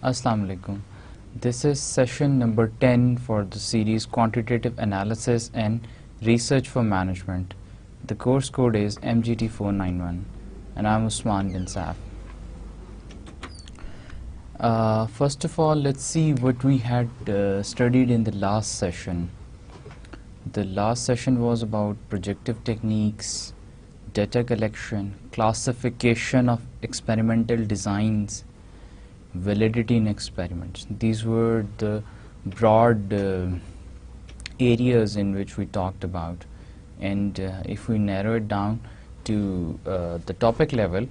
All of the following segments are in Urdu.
Assalamu alaikum. This is session number 10 for the series Quantitative Analysis and Research for Management. The course code is MGT491 and I'm Usman bin Saif. First of all, let's see what we had studied in the last session. The last session was about projective techniques, data collection, classification of experimental designs, validity in experiments. These were the broad areas in which we talked about, and if we narrow it down to the topic level,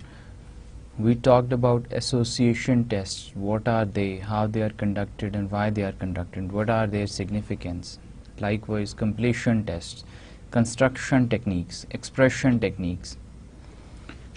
we talked about association tests. What are they, how they are conducted, and why they are conducted, what are their significance. Likewise, completion tests, construction techniques, expression techniques.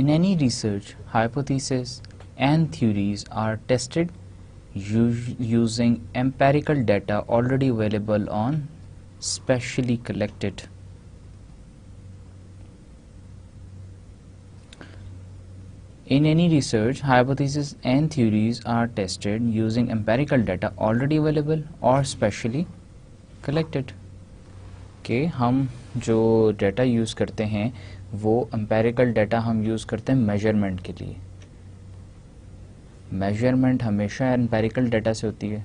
In any research, hypotheses and theories are tested using empirical data already available on specially collected. In any research, hypotheses and theories are tested using empirical data already available or specially collected. کہ ہم جو ڈیٹا یوز کرتے ہیں وہ امپیریکل ڈیٹا ہم یوز کرتے ہیں میجرمنٹ کے لیے. میجرمنٹ ہمیشہ امپیریکل ڈیٹا سے ہوتی ہے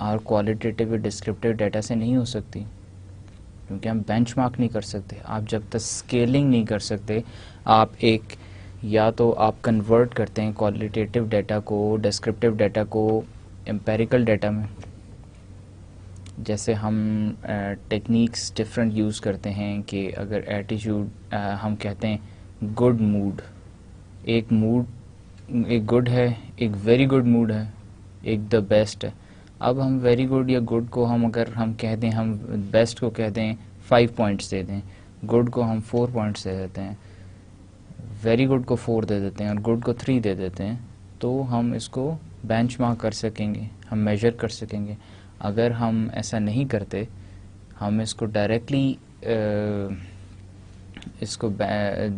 اور کوالٹیٹیو ڈسکرپٹیو ڈیٹا سے نہیں ہو سکتی, کیونکہ ہم بینچ مارک نہیں کر سکتے. آپ جب تک اسکیلنگ نہیں کر سکتے, آپ ایک یا تو آپ کنورٹ کرتے ہیں کوالٹیٹیو ڈیٹا کو, ڈسکرپٹیو ڈیٹا کو امپیریکل ڈیٹا میں. جیسے ہم ٹیکنیکس ڈفرینٹ یوز کرتے ہیں کہ اگر ایٹیٹیوڈ ہم کہتے ہیں گڈ موڈ, ایک گڈ ہے, ایک ویری گڈ موڈ ہے, ایک دا بیسٹ ہے. اب ہم ویری گڈ یا گڈ کو اگر ہم کہہ دیں, ہم بیسٹ کو کہہ دیں 5 پوائنٹس دے دیں, گڈ کو ہم 4 پوائنٹس دے دیتے ہیں, ویری گڈ کو 4 دے دیتے ہیں اور گڈ کو 3 دے دیتے ہیں, تو ہم اس کو بینچ مارک کر سکیں گے, ہم میجر کر سکیں گے. اگر ہم ایسا نہیں کرتے, ہم اس کو ڈائریکٹلی اس کو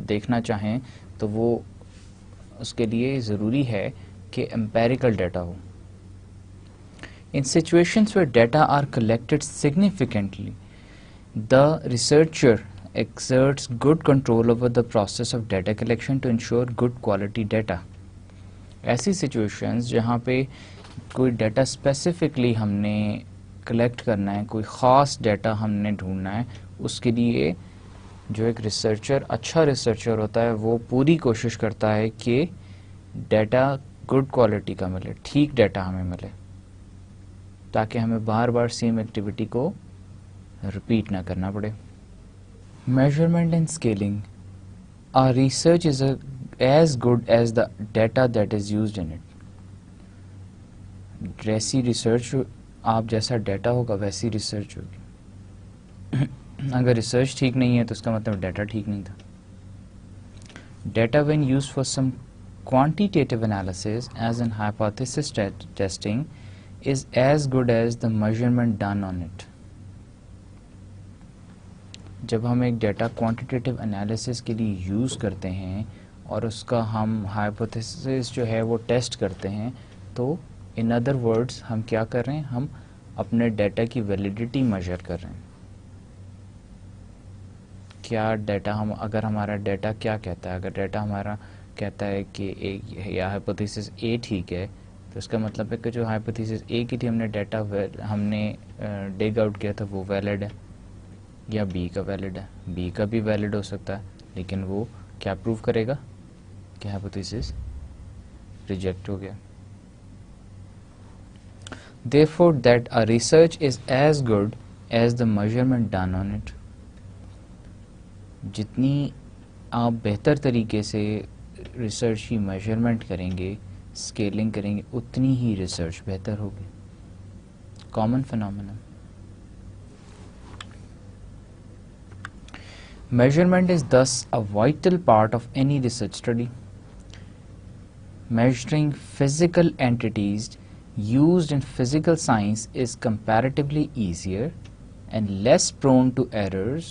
دیکھنا چاہیں, تو وہ اس کے لیے ضروری ہے کہ empirical data who. In situations where data are collected significantly, the researcher exerts good control over the process of data collection to ensure good quality data. ایسی سچویشنز جہاں پہ کوئی ڈیٹا اسپیسیفکلی ہم نے کلیکٹ کرنا ہے, کوئی خاص ڈیٹا ہم نے ڈھونڈنا ہے, اس کے لیے جو ایک ریسرچر, اچھا ریسرچر ہوتا ہے, وہ پوری کوشش کرتا ہے کہ ڈیٹا گڈ کوالٹی کا ملے, ٹھیک ڈیٹا ہمیں ملے, تاکہ ہمیں بار بار سیم ایکٹیویٹی کو رپیٹ نہ کرنا پڑے. Measurement and scaling. Our research is as good as the data that is used in it. جیسی ریسرچ آپ جیسا ڈیٹا ہوگا ویسی ریسرچ ہوگی. اگر ریسرچ ٹھیک نہیں ہے تو اس کا مطلب ڈیٹا ٹھیک نہیں تھا. Data when used for some quantitative analysis as in hypothesis testing is as good as the measurement done on it. جب ہم ایک ڈیٹا کوانٹیٹیو انالیسس کے لیے یوز کرتے ہیں اور اس کا ہم ہائپوتھیسس جو ہے وہ ٹیسٹ کرتے ہیں, تو ان ادر ورڈز ہم کیا کر رہے ہیں, ہم اپنے ڈیٹا کی ویلیڈیٹی میجر کر رہے ہیں. کیا ڈیٹا اگر ہمارا ڈیٹا کیا کہتا ہے, اگر ڈیٹا ہمارا کہتا ہے کہ یا ہائپوتھیسس اے ٹھیک ہے, تو اس کا مطلب ہے کہ جو ہائپوتھیسس اے کی تھی, ہم نے ڈیٹا ہم نے ڈگ آؤٹ کیا تھا, وہ ویلڈ ہے. یا بی کا ویلڈ ہے, بی کا بھی ویلڈ ہو سکتا ہے, لیکن وہ کیا پروو کرے گا کہ ہائپوتھیسس ریجیکٹ ہو گیا. Therefore that a research is as good as the measurement done on it. جتنی آپ بہتر طریقے سے ریسرچ کی میجرمنٹ کریں گے, اسکیلنگ کریں گے, اتنی ہی ریسرچ بہتر ہوگی. Common phenomena. Measurement is thus a vital part of any research study. Measuring physical entities used in physical science is comparatively easier and less prone to errors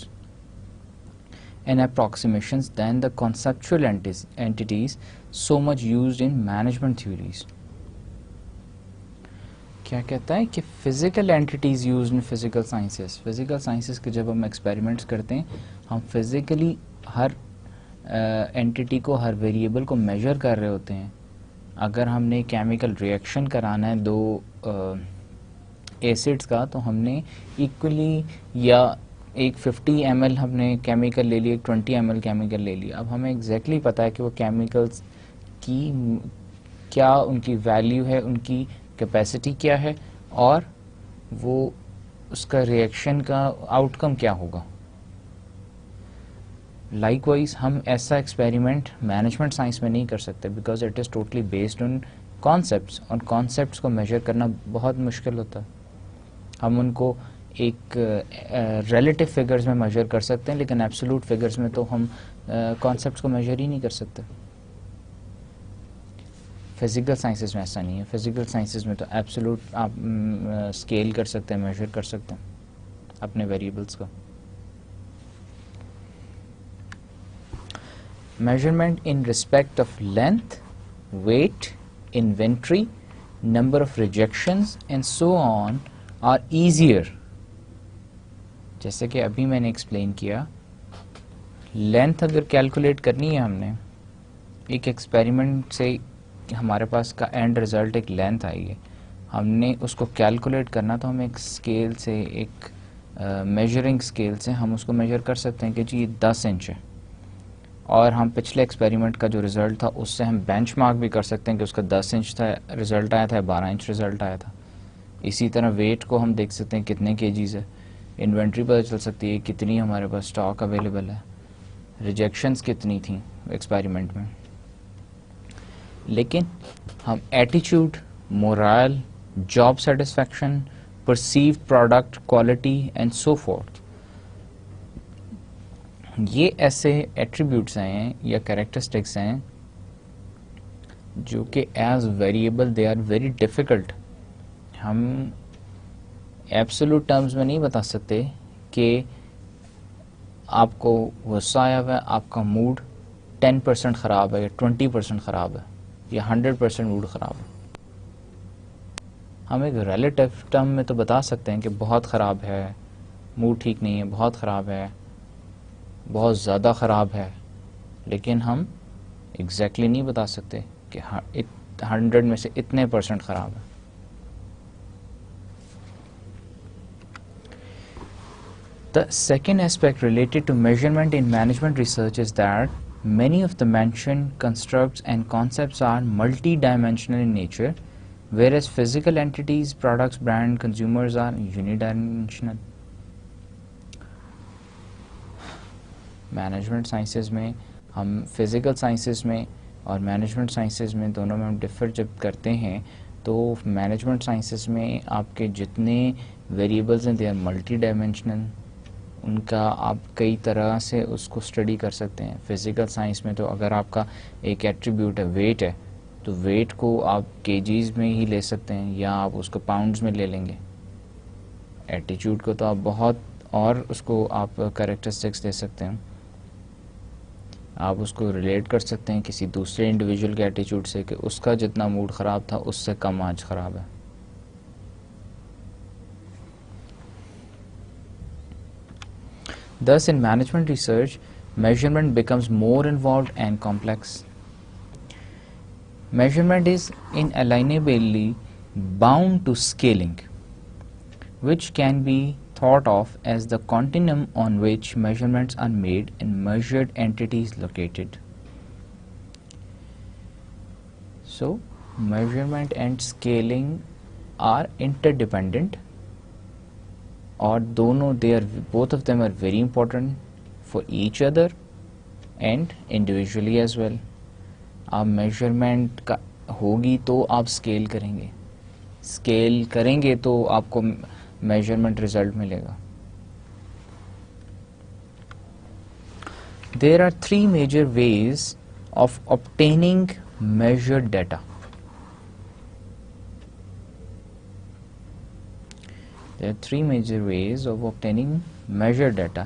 and approximations than the conceptual entities so much used in management theories. کیا کہتا ہے کہ physical entities used in physical sciences, physical sciences کے جب ہم ایکسپیریمنٹس کرتے ہیں, ہم فزیکلی ہر اینٹیٹی کو, ہر ویریبل کو میجر کر رہے ہوتے ہیں. اگر ہم نے کیمیکل ریئیکشن کرانا ہے دو ایسڈس کا, تو ہم نے ایکولی یا ایک 50 ml ہم نے کیمیکل لے لی, ایک 20 ml کیمیکل لے لی. اب ہمیں ایگزیکٹلی پتہ ہے کہ وہ کیمیکلس کی کیا ان کی ویلیو ہے, ان کی کیپیسٹی کیا ہے, اور وہ اس کا ریئیکشن کا آؤٹ کم کیا ہوگا. لائک وائز ہم ایسا ایکسپیریمنٹ مینجمنٹ سائنس میں نہیں کر سکتے, because it is totally based on concepts, اور کانسیپٹس کو میجر کرنا بہت مشکل ہوتا ہے. ہم ان کو ایک ریلیٹیو فگرز میں میجر کر سکتے ہیں, لیکن ایبسولوٹ فگرز میں تو ہم کانسیپٹس کو میجر ہی نہیں کر سکتے. فزیکل سائنسز میں ایسا نہیں ہے. فزیکل سائنسز میں تو ایبسولوٹ آپ اسکیل کر سکتے ہیں, میجر کر سکتے ہیں اپنے ویریبلس کو. measurement in respect of length, weight, inventory, number of rejections and so on are easier. جیسے کہ ابھی میں نے ایکسپلین کیا, لینتھ اگر کیلکولیٹ کرنی ہے ہم نے, ایک ایکسپیریمنٹ سے ہمارے پاس کا اینڈ رزلٹ ایک لینتھ آئی ہے, ہم نے اس کو کیلکولیٹ کرنا تو ہم ایک اسکیل سے, ایک میجرنگ اسکیل سے ہم اس کو میجر کر سکتے ہیں کہ جی 10 انچ ہے, اور ہم پچھلے ایکسپیریمنٹ کا جو رزلٹ تھا اس سے ہم بینچ مارک بھی کر سکتے ہیں کہ اس کا 10 انچ تھا رزلٹ آیا تھا, 12 انچ رزلٹ آیا تھا. اسی طرح ویٹ کو ہم دیکھ سکتے ہیں کتنے کے جیز ہے, انوینٹری پتہ چل سکتی ہے کتنی ہمارے پاس اسٹاک اویلیبل ہے, ریجیکشنز کتنی تھیں ایکسپیریمنٹ میں. لیکن ہم ایٹیچیوڈ, morale, job satisfaction, perceived product quality and so forth, یہ ایسے ایٹریبیوٹس ہیں یا کریکٹرسٹکس ہیں جو کہ as variable they are very difficult. ہم ایبسولوٹ ٹرمز میں نہیں بتا سکتے کہ آپ کو غصہ آیا ہوا ہے, آپ کا موڈ 10% خراب ہے یا 20% خراب ہے یا 100% موڈ خراب ہے. ہم ایک ریلیٹیو ٹرم میں تو بتا سکتے ہیں کہ بہت خراب ہے, موڈ ٹھیک نہیں ہے, بہت خراب ہے, بہت زیادہ خراب ہے, لیکن ہم ایگزیکٹلی نہیں بتا سکتے کہ 100 میں سے اتنے % خراب ہے. The second aspect related to measurement in management research is that many of the mentioned constructs and concepts are multi-dimensional in nature, whereas physical entities, products, brand, consumers are unidimensional. Management sciences میں ہم فزیکل سائنسز میں اور مینجمنٹ سائنسز میں دونوں میں ہم ڈفر جب کرتے ہیں تو مینجمنٹ سائنسز میں آپ کے جتنے ویریبلز ہیں دے آر ملٹی ڈائمینشنل, ان کا آپ کئی طرح سے اس کو اسٹڈی کر سکتے ہیں. فزیکل سائنس میں تو اگر آپ کا ایک ایٹریبیوٹ ہے ویٹ ہے تو ویٹ کو آپ کے جیز میں ہی لے سکتے ہیں یا آپ اس کو پاؤنڈز میں لے لیں گے. ایٹیچیوڈ کو تو آپ بہت اور اس کو آپ کریکٹرسٹکس دے سکتے ہیں, آپ اس کو ریلیٹ کر سکتے ہیں کسی دوسرے انڈیویجول کے ایٹیچیوڈ سے کہ اس کا جتنا موڈ خراب تھا اس سے کم آج خراب ہے. Thus in management research, measurement becomes more involved and complex. Measurement is inalienably bound to scaling, which can be thought of as the continuum on which measurements are made and measured entities located. So, measurement and scaling are interdependent, or both of them are very important for each other and individually as well. آپ میجرمنٹ کا ہوگی تو آپ اسکیل کریں گے, اسکیل کریں گے تو آپ کو میجرمنٹ ریزلٹ ملے گا. There are 3 major ways of obtaining measured data. There are 3 major ways of obtaining measured data.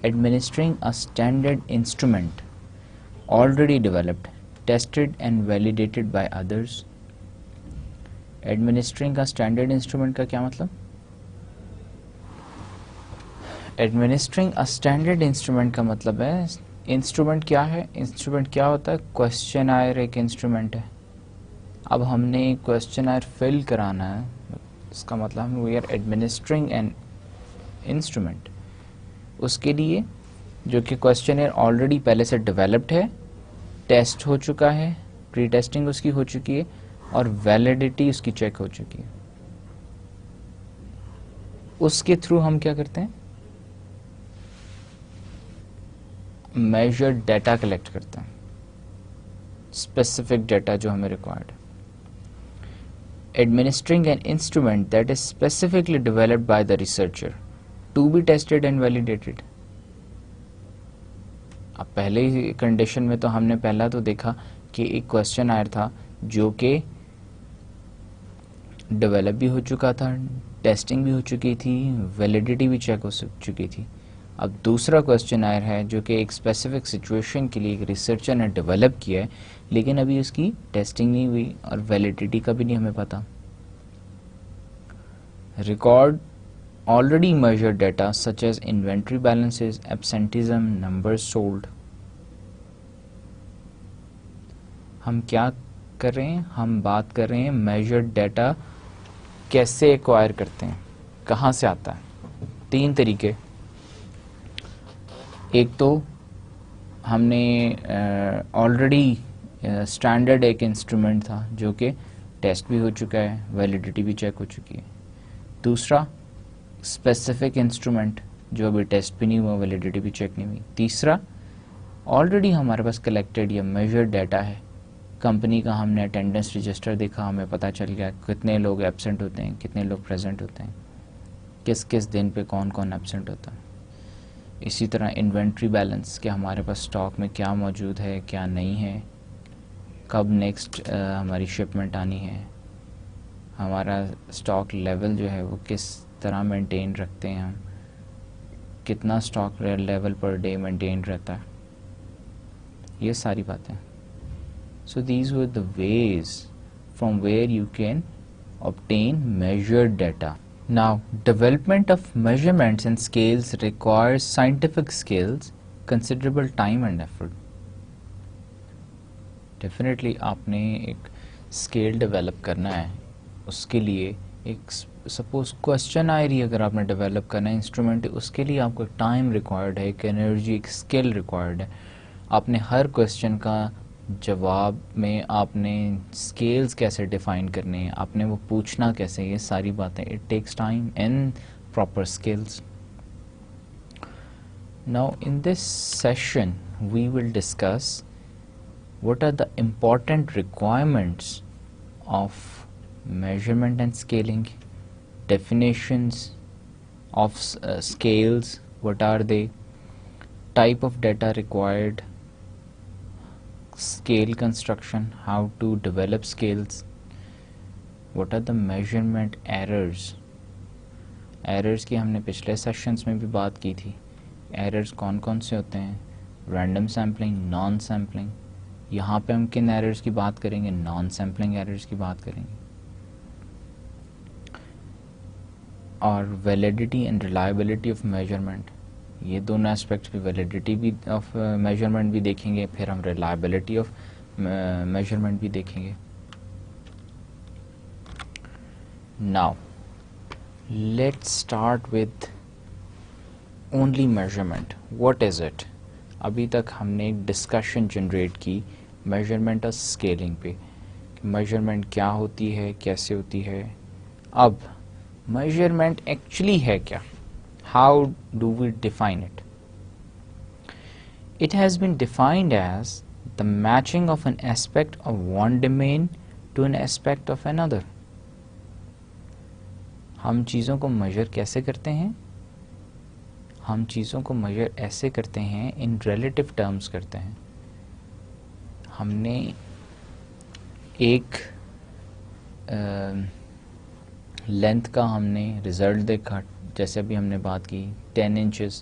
Administering a standard instrument already developed, tested and validated by others. Administering a standard instrument کا کیا مطلب؟ Administering a standard instrument کا مطلب ہے انسٹرومنٹ کیا ہے؟ انسٹرومنٹ کیا ہوتا ہے؟ کوسچنائر ایک انسٹرومنٹ ہے. اب ہم نے کوسچنائر فل کرانا ہے, اس کا مطلب we are administering an instrument. اس کے لیے جو کہ کوسچنائر آلریڈی پہلے سے ڈیولپڈ ہے, ٹیسٹ ہو چکا ہے, پری ٹیسٹنگ اس کی ہو چکی ہے اور ویلیڈیٹی اس کی چیک ہو چکی ہے. اس کے تھرو ہم کیا کرتے ہیں؟ میجرڈ ڈیٹا کلیکٹ کرتے ہیں, اسپیسیفک ڈیٹا جو ہمیں ریکوائرڈ ہے. Administering an instrument that is specifically developed by the researcher to be tested and validated. اب پہلے ہی کنڈیشن میں تو ہم نے پہلا تو دیکھا کہ ایک کوسچن آئر تھا جو کہ ڈیولپ بھی ہو چکا تھا, ٹیسٹنگ بھی ہو چکی تھی, ویلیڈیٹی بھی چیک ہو چکی تھی. اب دوسرا کویسچن آئر ہے جو کہ ایک اسپیسیفک سچویشن کے لیے ایک ریسرچر نے ڈیولپ کیا ہے لیکن ابھی اس کی ٹیسٹنگ نہیں ہوئی اور ویلیڈیٹی کا بھی نہیں ہمیں پتا. Record already measured data such as inventory balances, absenteeism, numbers sold. ہم کیا کر رہے ہیں؟ ہم بات کر رہے ہیں میجرڈ ڈیٹا کیسے ایکوائر کرتے ہیں، کہاں سے آتا ہے. 3 طریقے. ایک تو ہم نے آلریڈی اسٹینڈرڈ ایک انسٹرومنٹ تھا جو کہ ٹیسٹ بھی ہو چکا ہے، ویلیڈیٹی بھی چیک ہو چکی ہے. دوسرا اسپیسیفک انسٹرومنٹ جو ابھی ٹیسٹ بھی نہیں ہوا، ویلیڈیٹی بھی چیک نہیں ہوئی. تیسرا آلریڈی ہمارے پاس کلیکٹڈ یا میجرڈ ڈیٹا ہے، کمپنی کا ہم نے اٹینڈنس رجسٹر دیکھا، ہمیں پتہ چل گیا کتنے لوگ ایبسنٹ ہوتے ہیں، کتنے لوگ پریزنٹ ہوتے ہیں، کس کس دن پہ کون کون ایبسنٹ ہوتا ہے. اسی طرح انوینٹری بیلنس کہ ہمارے پاس اسٹاک میں کیا موجود ہے کیا نہیں ہے، کب نیکسٹ ہماری شپمنٹ آنی ہے، ہمارا اسٹاک لیول جو ہے وہ کس طرح مینٹین رکھتے ہیں، ہم کتنا stock level per day maintain رہتا ہے، یہ ساری باتیں. So these were the ways from where you can obtain measured data. Now, development of measurements and scales requires scientific skills, considerable time and effort. Definitely آپ نے ایک اسکیل ڈیولپ کرنا ہے، اس کے لیے ایک سپوز کوشچن آئری اگر آپ نے ڈیولپ کرنا ہے انسٹرومنٹ، اس کے لیے آپ کو ٹائم ریکوائرڈ ہے، ایک انرجی، ایک اسکل ریکوائرڈ ہے. آپ نے ہر کوشچن کا جواب میں آپ نے اسکیلز کیسے ڈیفائن کرنے ہیں، آپ نے وہ پوچھنا کیسے، یہ ساری باتیں it takes time and proper skills. Now in this session we will discuss what are the important requirements of measurement and scaling, definitions of scales, what are they, type of data required, scale construction, how to develop scales, what are the measurement errors. errors کی ہم نے پچھلے سیشنز میں بھی بات کی تھی. errors کون کون سے ہوتے ہیں؟ random sampling, non sampling. یہاں پہ ہم کن ایررز کی بات کریں گے؟ نان سیمپلنگ ایررز کی بات کریں گے. اور validity and reliability of measurement, یہ دونوں اسپیکٹس بھی، ویلیڈیٹی بھی آف میجرمنٹ بھی دیکھیں گے، پھر ہم ریلائبلٹی آف میجرمنٹ بھی دیکھیں گے. Now let's start with only measurement. What is it? ابھی تک ہم نے ایک ڈسکشن جنریٹ کی میجرمنٹ اور اسکیلنگ پہ، میجرمنٹ کیا ہوتی ہے، کیسے ہوتی ہے. اب میجرمنٹ ایکچولی ہے کیا؟ How do we define it? It has been defined as the matching of an aspect of one domain to an aspect of another. ہم چیزوں کو میجر کیسے کرتے ہیں؟ ہم چیزوں کو میجر ایسے کرتے ہیں، ان ریلیٹو ٹرمز کرتے ہیں. ہم نے ایک لینتھ کا ہم نے رزلٹ دیکھا، جیسے ابھی ہم نے بات کی 10 انچز،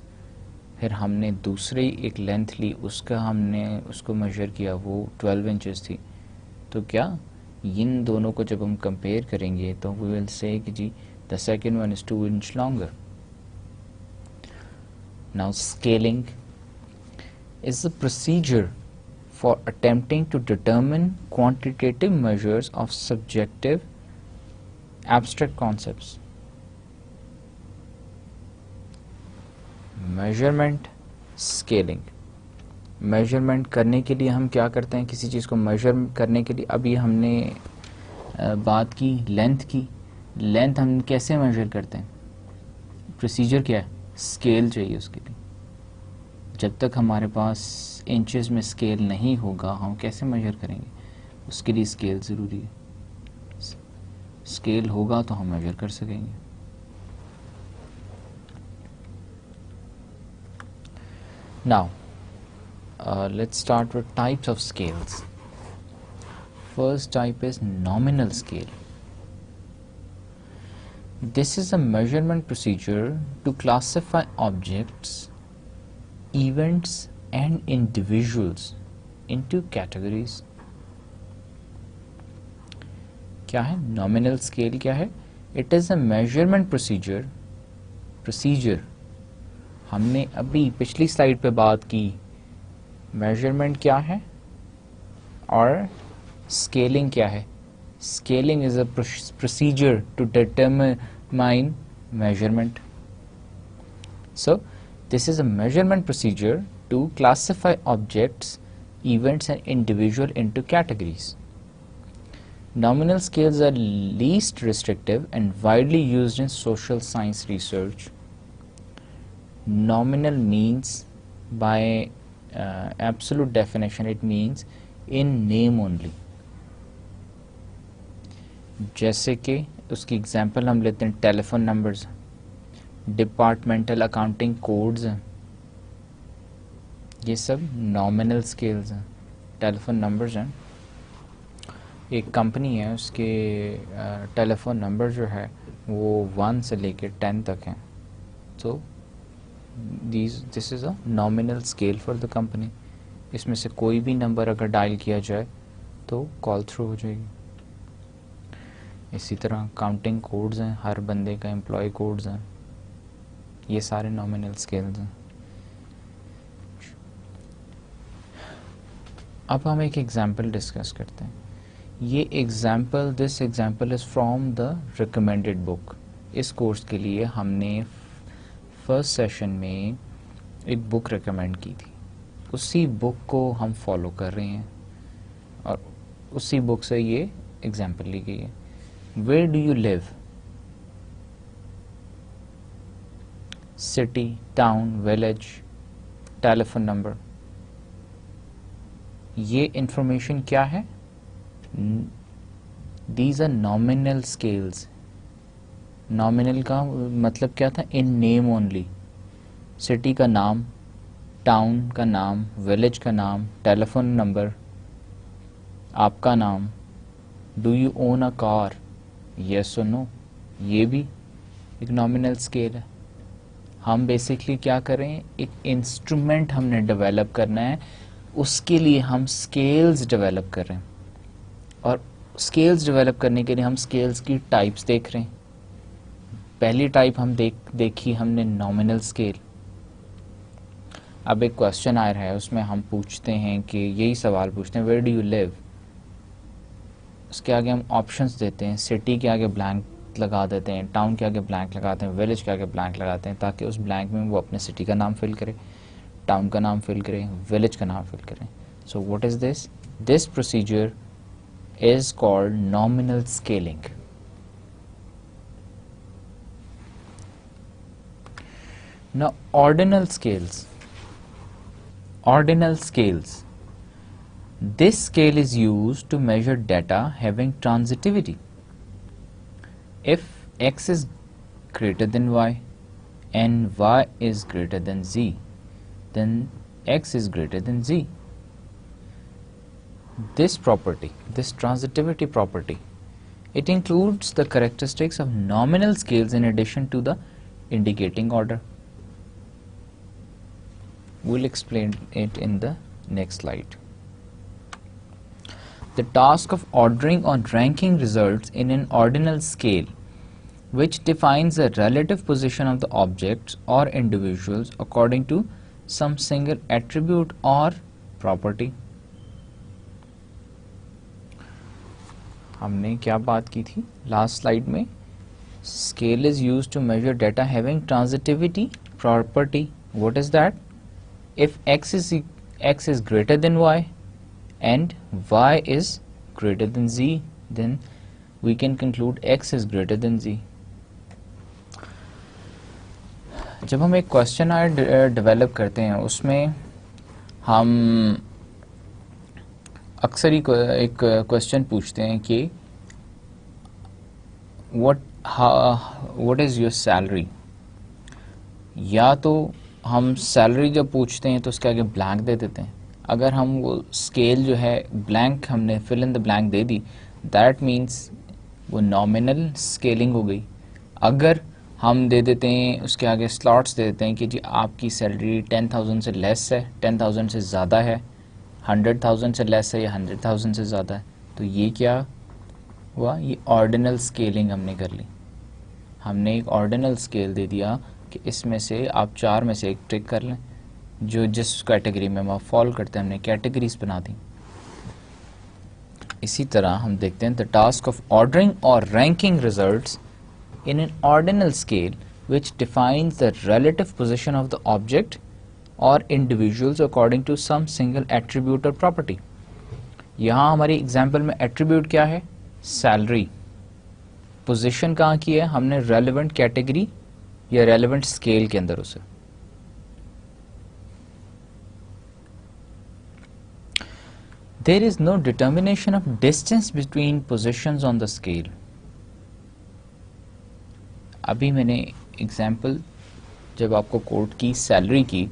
پھر ہم نے دوسری ایک لینتھ لی، اس کا ہم نے اس کو میجر کیا، وہ 12 انچز تھی. تو کیا ان دونوں کو جب ہم کمپیئر کریں گے تو وی ول سے کہ جی the second one is 2 inch longer. Now scaling is a procedure for attempting to determine quantitative measures of subjective abstract concepts. Measurement, scaling. Measurement کرنے کے لیے ہم کیا کرتے ہیں؟ کسی چیز کو میجر کرنے کے لیے ابھی ہم نے بات کی لینتھ کی. لینتھ ہم کیسے میجر کرتے ہیں؟ پروسیجر کیا ہے؟ اسکیل چاہیے اس کے لیے. جب تک ہمارے پاس انچز میں اسکیل نہیں ہوگا ہم کیسے میجر کریں گے؟ اس کے لیے اسکیل ضروری ہے. اسکیل ہوگا تو ہم میجر کر سکیں گے. Now, let's start with types of scales. First type is nominal scale. This is a measurement procedure to classify objects events and individuals into categories. کیا ہے نامنل اسکیل؟ کیا ہے؟ It is a measurement procedure. ہم نے ابھی پچھلی سلائیڈ پہ بات کی میجرمنٹ کیا ہے اور اسکیلنگ کیا ہے. Scaling is a procedure to determine measurement. So this is a measurement procedure to classify objects, events and individual into categories. Nominal scales are least restrictive and widely used in social science research. Nominal means, by absolute definition, it means in name only. جیسے کہ اس کی اگزامپل ہم لیتے ہیں telephone numbers, departmental accounting codes ہیں، یہ سب نامنل اسکیلز ہیں. ٹیلی فون نمبرز ہیں، ایک کمپنی ہے اس کے ٹیلی فون نمبر جو ہے وہ 1 سے لے کے 10 تک ہیں. So this is a nominal scale for the company. اس میں سے کوئی بھی نمبر اگر ڈائل کیا جائے تو کال تھرو ہو جائے گی. اسی طرح کاؤنٹنگ کوڈز ہیں، ہر بندے کا امپلائی کوڈز ہیں، یہ سارے نامنل اسکیلز ہیں. اب ہم ایک ایگزامپل ڈسکس کرتے ہیں. یہ this example is from the recommended book. اس کورس کے لیے ہم نے فرسٹ سیشن میں ایک بک ریکمینڈ کی تھی، اسی بک کو ہم فالو کر رہے ہیں اور اسی بک سے یہ ایگزامپل لی گئی ہے. Where do you live? City, town, village, telephone number. یہ انفارمیشن کیا ہے؟ These are nominal scales. Nominal کا مطلب کیا تھا؟ In name only. City کا نام، ٹاؤن کا نام، ولیج کا نام، ٹیلیفون نمبر، آپ کا نام. Do you own a car? یس اور نو، یہ بھی ایک نامنل اسکیل ہے. ہم بیسکلی کیا کریں، ایک انسٹرومنٹ ہم نے ڈیولپ کرنا ہے، اس کے لیے ہم اسکیلز ڈیولپ کر رہے ہیں. اور اسکیلز ڈیولپ کرنے کے لیے ہم اسکیلز کی ٹائپس دیکھ رہے ہیں. پہلی ٹائپ ہم دیکھی ہم نے نامنل اسکیل. اب ایک کوشچن آ رہا ہے، اس میں ہم پوچھتے ہیں کہ یہی سوال پوچھتے ہیں ویئر ڈو یو لیو. اس کے آگے ہم آپشنس دیتے ہیں، سٹی کے آگے بلینک لگا دیتے ہیں، ٹاؤن کے آگے بلینک لگاتے ہیں، ولیج کے آگے بلینک لگاتے ہیں، تاکہ اس بلینک میں وہ اپنے سٹی کا نام فل کرے، ٹاؤن کا نام فل کرے، ولیج کا نام فل کرے. So what is this? This procedure is called nominal scaling. Now ordinal scales. This scale is used to measure data having transitivity. If x is greater than y and y is greater than z, then x is greater than z. This property, this transitivity property, it includes the characteristics of nominal scales in addition to the indicating order. We'll explain it in the next slide. The task of ordering or ranking results in an ordinal scale, which defines the relative position of the objects or individuals according to some single attribute or property. ہم نے کیا بات کی تھی لاسٹ سلائیڈ میں؟ Scale is used to measure data having transitivity property. What is that? If x is greater than y and y is greater than z, then we can conclude x is greater than z. جب ہم ایک کوشچن ڈیولپ کرتے ہیں، اس میں ہم اکثر ہی ایک کوشچن پوچھتے ہیں کہ what is your salary. یا تو ہم سیلری جب پوچھتے ہیں تو اس کے آگے بلینک دے دیتے ہیں. اگر ہم وہ اسکیل جو ہے بلینک ہم نے فل ان دا بلینک دے دی، دیٹ مینس وہ نامنل اسکیلنگ ہو گئی. اگر ہم دے دیتے ہیں اس کے آگے سلاٹس دے دیتے ہیں کہ جی آپ کی سیلری 10,000 سے لیس ہے، 10,000 سے زیادہ ہے، 100,000 سے لیس ہے یا 100,000 سے زیادہ ہے. تو یہ کیا ہوا؟ یہ آرڈینل اسکیلنگ ہم نے کر لی. ہم نے ایک آرڈینل اسکیل دے دیا کہ اس میں سے آپ 4 میں سے ایک ٹک کر لیں جو جس کیٹیگری میں آپ فال کرتے ہیں. ہم نے کیٹیگریز بنا دیں. اسی طرح ہم دیکھتے ہیں دا ٹاسک آف آرڈرنگ اور ranking results in an ordinal scale which defines the relative position of the object or individuals according to some single attribute or property. یہاں ہماری ایگزامپل میں ایٹریبیوٹ کیا ہے؟ سیلری. پوزیشن کہاں کی ہے؟ ہم نے ریلیونٹ کیٹیگری یا ریلیونٹ اسکیل کے اندر اسے. There is no determination of distance between positions on the scale. ابھی میں نے ایگزامپل جب آپ کو کوٹ کی سیلری کی،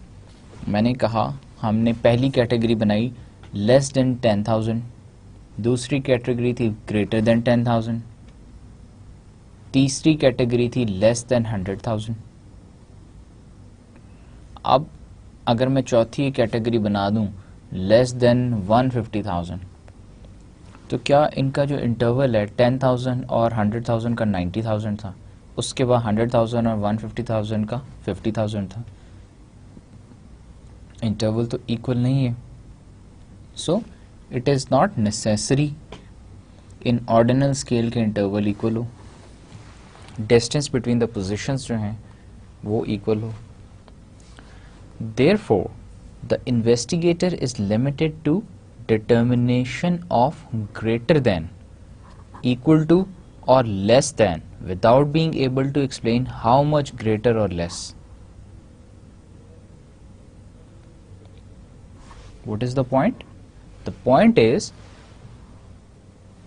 میں نے کہا ہم نے پہلی کیٹیگری بنائی لیس دین 10,000، دوسری کیٹیگری تھی گریٹر دین 10,000، تیسری کیٹیگری تھی لیس دین 100,000. اب اگر میں چوتھی کیٹیگری بنا دوں لیس دین 150,000، تو کیا ان کا جو انٹرول ہے 10,000 اور 100,000 کا 90,000 تھا، اس کے بعد 100,000 اور 150,000 کا 50,000 تھا. انٹرول تو ایکول نہیں ہے. So it is not necessary in ordinal scale کے انٹرول ایکول ہو، ڈسٹینس بٹوین دا پوزیشنز جو ہیں وہ ایکول ہو. Therefore, the investigator is limited to determination of greater than, equal to, or less than without being able to explain how much greater or less. What is the point? The point is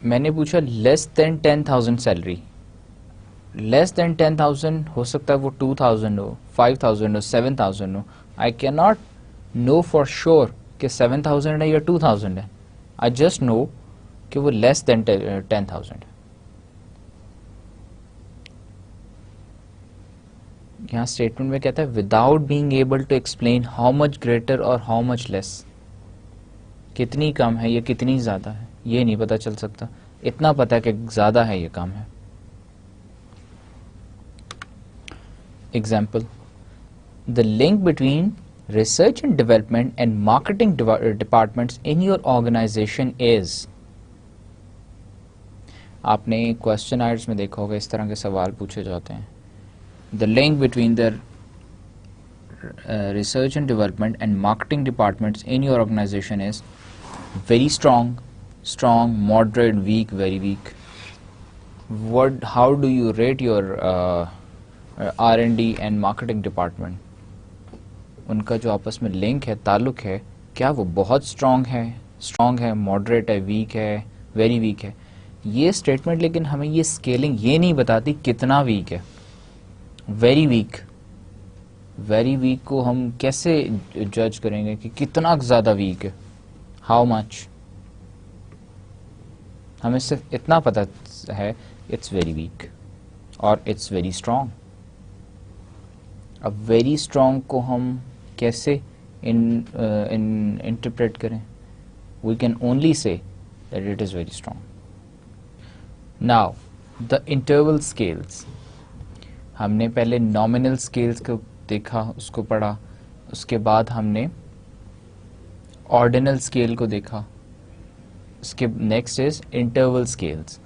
میں نے پوچھا لیس دین 10,000 سیلری. لیس دین 10,000 ہو سکتا ہے وہ 2,000 ہو، 5,000 ہو، 7,000 ہو. I cannot know for sure کہ 7,000 ہے یا 2,000 ہے. I just know کہ وہ لیس دین 10,000 ہے. یہاں اسٹیٹمنٹ میں کہتا ہے without being able to explain how much greater اور ہاؤ مچ لیس، کتنی کم ہے یا کتنی زیادہ ہے یہ نہیں پتا چل سکتا. اتنا پتا کہ زیادہ ہے یا کم ہے. Example: the link between research and development and marketing departments in your organization is. آپ نے کوشچن آئرس میں دیکھا ہوگا اس طرح کے سوال پوچھے جاتے ہیں. the link between the research and development and marketing departments in your organization is very strong, strong, moderate, weak, very weak. How do you rate your R&D and marketing department? ان کا جو آپس میں لنک ہے، تعلق ہے، کیا وہ بہت اسٹرانگ ہے، ماڈریٹ ہے، ویک ہے، ویری ویک ہے. یہ اسٹیٹمنٹ لیکن ہمیں یہ اسکیلنگ یہ نہیں بتاتی کتنا ویک ہے. ویری ویک کو ہم کیسے جج کریں گے کہ کتنا زیادہ ویک ہے؟ How much? ہمیں صرف اتنا پتہ ہے اٹس ویری ویک اور اٹس ویری اسٹرانگ. اب ویری اسٹرانگ کو ہم کیسے انٹرپریٹ کریں؟ وی کین اونلی سے that it is very strong. Now the interval scales. ہم نے پہلے نامنل اسکیلس کو دیکھا، اس کو پڑھا. اس کے بعد ہم نے آرڈینل اسکیل کو دیکھا. اس کے next is interval scales.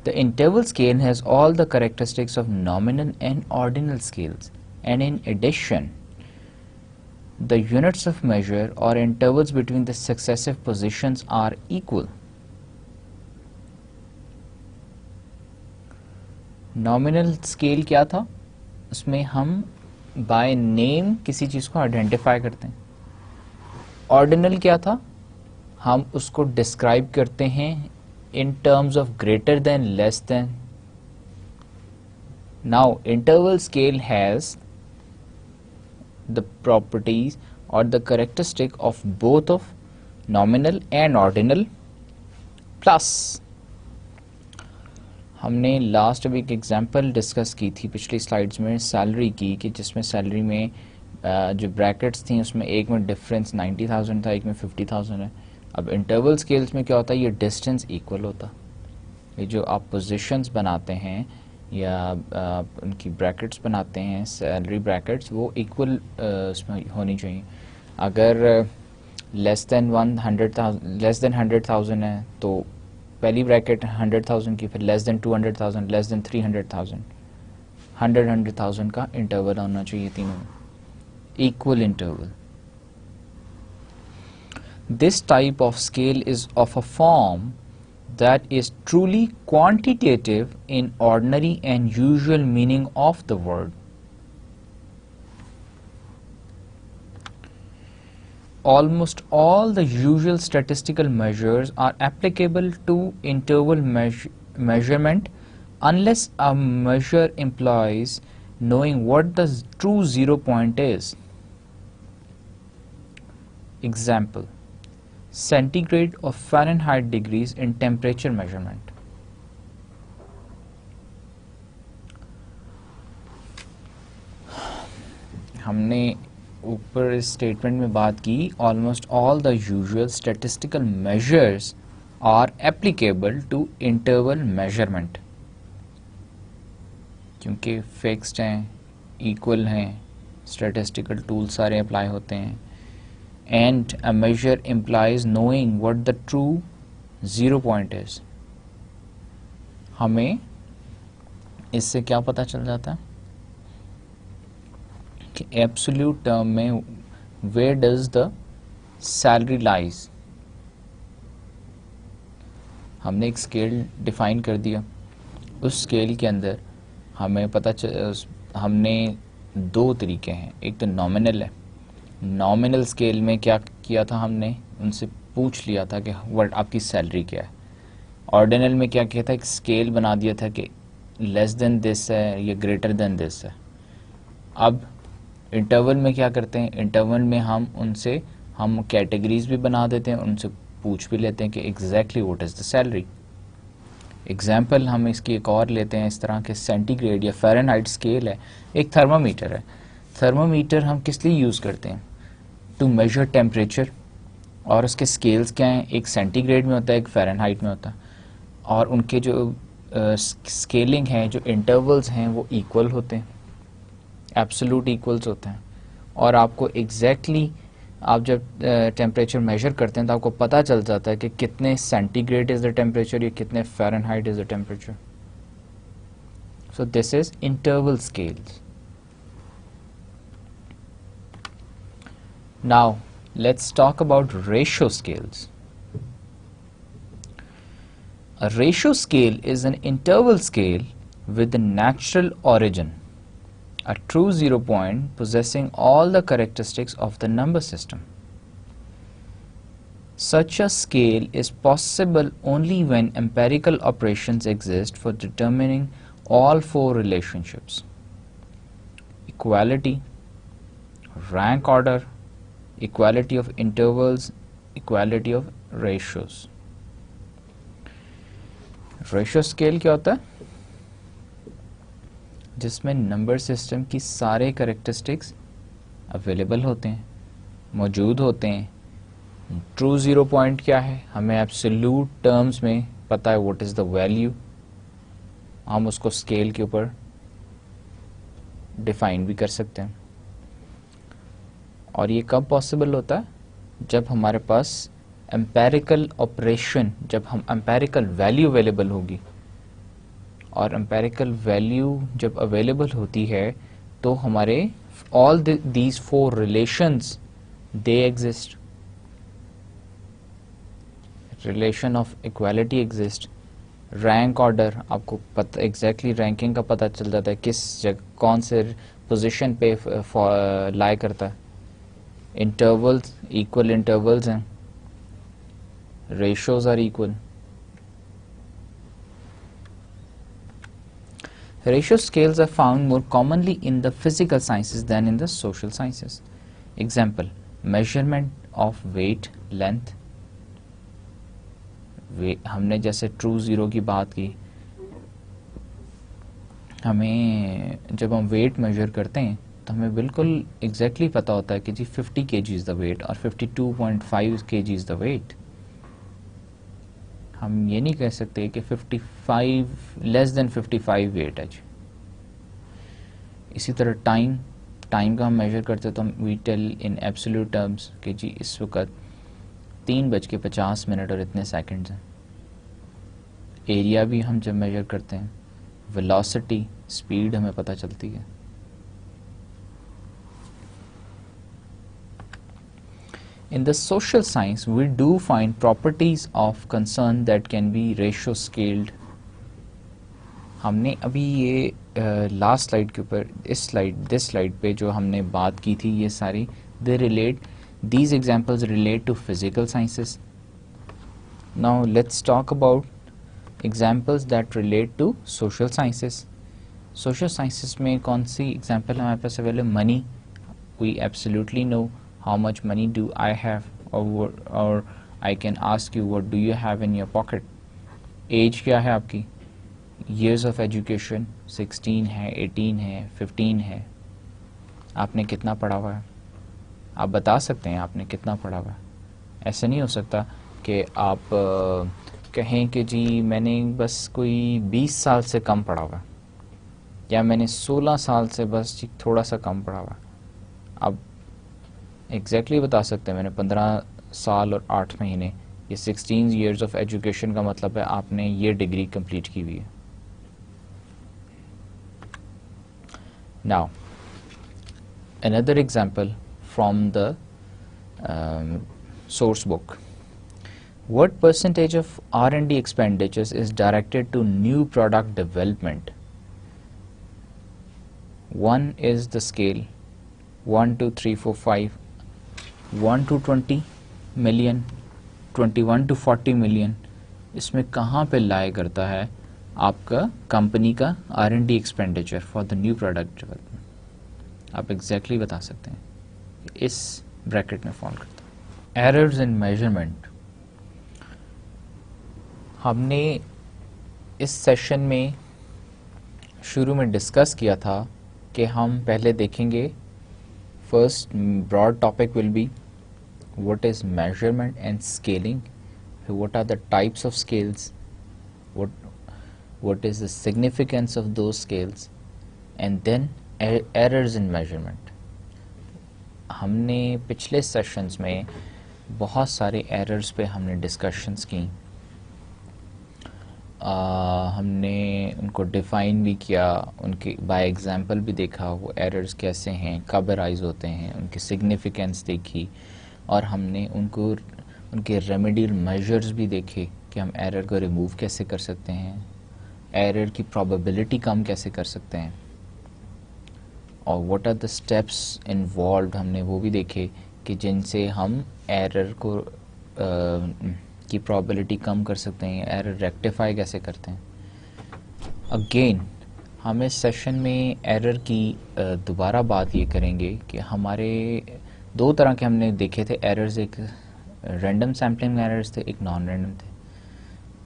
The interval scale has all the characteristics of nominal and ordinal scales, and in addition, the units of measure or intervals between the successive positions are equal. Nominal scale کیا تھا؟ اس میں ہم بائی نیم کسی چیز کو آئیڈینٹیفائی کرتے ہیں. آرڈینل کیا تھا؟ ہم اس کو ڈسکرائب کرتے ہیں in terms of greater than, less than. Now interval scale has the properties or the characteristic of both of nominal and ordinal, plus ہم نے لاسٹ ویک ایگزامپل ڈسکس کی تھی پچھلی سلائیڈز میں سیلری کی، کہ جس میں سیلری میں جو بریکٹس تھیں اس میں ایک میں ڈفرینس 90,000 تھا، ایک میں 50,000 ہے. اب انٹرول اسکیلس میں کیا ہوتا ہے، یہ ڈسٹینس ایکول ہوتا. یہ جو آپ پوزیشنز بناتے ہیں یا ان کی بریکٹس بناتے ہیں، سیلری بریکٹس، وہ ایکول اس میں ہونی چاہیے. اگر لیس دین 100,000 ہے تو پہلی بریکٹ 100,000 کی، پھر لیس دین 200,000، لیس دین 300,000، 100,000 کا انٹرول ہونا چاہیے تینوں میں، equal interval. This type of scale is of a form that is truly quantitative in ordinary and usual meaning of the word. Almost all the usual statistical measures are applicable to interval measurement unless a measure implies knowing what the true 0 point is. Example: centigrade or Fahrenheit degrees in temperature measurement. ہم نے اوپر اس اسٹیٹمنٹ میں بات کی almost all the usual statistical measures are applicable to interval measurement, کیونکہ فکسڈ ہیں، ایکول ہیں، اسٹیٹسٹیکل ٹول سارے اپلائی ہوتے ہیں. And a measure implies knowing what the true 0 point is. ہمیں اس سے کیا پتہ چل جاتا ہے کہ ایبسولوٹ ٹرم میں where does the salary lies. ہم نے ایک اسکیل ڈیفائن کر دیا، اس اسکیل کے اندر ہمیں ہم نے دو طریقے ہیں. ایک تو نامنل ہے، نامنل اسکیل میں کیا کیا تھا، ہم نے ان سے پوچھ لیا تھا کہ آپ کی سیلری کیا ہے. آرڈینل میں کیا کیا تھا، ایک اسکیل بنا دیا تھا کہ لیس دین دس ہے یا گریٹر دین دس ہے. اب انٹرول میں کیا کرتے ہیں، انٹرول میں ان سے ہم کیٹیگریز بھی بنا دیتے ہیں، ان سے پوچھ بھی لیتے ہیں کہ exactly what is the salary. Example ہم اس کی ایک اور لیتے ہیں، اس طرح کے سینٹی گریڈ یا فیرن ہائٹ اسکیل ہے، ایک تھرمومیٹر ہے. تھرمومیٹر ہم کس لیے یوز کرتے ہیں، ٹو میجر ٹیمپریچر، اور اس کے اسکیلس کیا ہیں، ایک سینٹی گریڈ میں ہوتا ہے، ایک فیرن ہائٹ میں ہوتا ہے، اور ان کے جو اسکیلنگ ہیں، جو انٹرولز ہیں، وہ ایکول ہوتے ہیں، ایبسولوٹ ایکولز ہوتے ہیں. اور آپ کو ایگزیکٹلی آپ جب ٹیمپریچر میجر کرتے ہیں تو آپ کو پتہ چل جاتا ہے کہ کتنے centigrade is the temperature یا کتنے Fahrenheit is the temperature. So this is interval scales. Now, let's talk about ratio scales. A ratio scale is an interval scale with a natural origin, a true 0 point possessing all the characteristics of the number system. Such a scale is possible only when empirical operations exist for determining all four relationships: equality, rank order, equality of intervals, equality of ratios. Ratio scale کیا ہوتا ہے، جس میں نمبر سسٹم کی سارے کریکٹرسٹکس اویلیبل ہوتے ہیں، موجود ہوتے ہیں. ٹرو 0 پوائنٹ کیا ہے، ہمیں ایبسولوٹ ٹرمز میں پتہ ہے واٹ از دا ویلیو، ہم اس کو اسکیل کے اوپر ڈیفائن بھی کر سکتے ہیں. اور یہ کب پاسبل ہوتا ہے، جب ہمارے پاس امپیریکل آپریشن، جب ہم امپیریکل ویلیو اویلیبل ہوگی. اور امپیریکل ویلیو جب اویلیبل ہوتی ہے تو ہمارے all these four relations they exist. Relation of equality exist. Rank order, آپ کو ایگزیکٹلی رینکنگ کا پتہ چل جاتا ہے کس جگہ کون سے پوزیشن پہ لائے کرتا ہے. انٹرولز ایکول انٹرولز ہیں، ratios are equal. Ratio scales are found more commonly in the physical sciences than in the social sciences. Example: measurement of weight, length. ہم نے جیسے ٹرو 0 کی بات کی، ہمیں جب ہم ویٹ میجر کرتے ہیں تو ہمیں بالکل ایگزیکٹلی پتہ ہوتا ہے کہ جی 50 کے جی از دا ویٹ اور 52.5 کے جی از دا ویٹ. ہم یہ نہیں کہہ سکتے کہ 55 لیس دین 55 ویٹ ہے جی. اسی طرح ٹائم کا ہم میجر کرتے تو ہم we tell in absolute terms کہ جی اس وقت 3:50 اور اتنے سیکنڈز ہیں. ایریا بھی ہم جب میجر کرتے ہیں، ویلاسٹی اسپیڈ ہمیں پتہ چلتی ہے. In the social science, we do find properties of concern that can be ratio scaled. ہم نے ابھی یہ لاسٹ سلائڈ کے اوپر دس سلائڈ پہ جو ہم نے بات کی تھی یہ ساری these examples relate to physical sciences. Now let's talk about examples that relate to social sciences. Social sciences میں کون سی example ہمارے پاس available? money. We absolutely know how much money do I have, or I can ask you what do you have in your pocket. Age کیا ہے آپ کی؟ years of education 16 ہے، 18 ہے، 15 ہے. آپ نے کتنا پڑھا ہوا ہے؟ آپ بتا سکتے ہیں آپ نے کتنا پڑھا ہوا ہے. ایسا نہیں ہو سکتا کہ آپ کہیں کہ جی میں نے بس کوئی 20 سال سے کم پڑھا ہوا ہے، یا میں نے 16 سال سے بس تھوڑا سا کم پڑھا ہوا ہے. اب ایگزیکٹلی بتا سکتے ہیں میں نے 15 سال اور 8 مہینے، یہ 16 ایئرز آف ایجوکیشن کا مطلب ہے آپ نے یہ ڈگری کمپلیٹ کی ہوئی ہے. Now, another example from the source book. What percentage of R&D expenditures is directed to new product development? 1 is the scale, 1 to 3, 4, 5, 1 to 20 million, 21 to 40 million. اس میں کہاں پہ لائے کرتا ہے آپ کا کمپنی کا R&D expenditure for the new product development? آپ ایگزیکٹلی بتا سکتے ہیں کہ اس بریکٹ میں فال کرتا ہے. Errors in measurement. ہم نے اس سیشن میں شروع میں ڈسکس کیا تھا کہ ہم پہلے دیکھیں گے first broad topic will be what is measurement and scaling, what are the types of scales, what is the significance of those scales, and then errors in measurement. ہم نے پچھلے سیشنز میں بہت سارے ایررز پہ ہم نے ڈسکشنز کی. ہم نے ان کو ڈیفائن بھی کیا، ان کی بائی ایگزامپل بھی دیکھا وہ ایررز کیسے ہیں، کب ارائز ہوتے ہیں، ان کی سگنیفیکینس دیکھی، اور ہم نے ان کے ریمیڈیل میجرز بھی دیکھے کہ ہم ایرر کو ریموو کیسے کر سکتے ہیں، ایرر کی پرابیبلٹی کم کیسے کر سکتے ہیں، اور what are the steps involved ہم نے وہ بھی دیکھے کہ جن سے ہم ایرر کو کی پرابیبلٹی کم کر سکتے ہیں، ایرر ریکٹیفائی کیسے کرتے ہیں. اگین ہم اس سیشن میں ایرر کی دوبارہ بات یہ کریں گے کہ ہمارے 2 طرح کے ہم نے دیکھے تھے ایررز، ایک رینڈم سیمپلنگ ایررز تھے، ایک نان رینڈم تھے.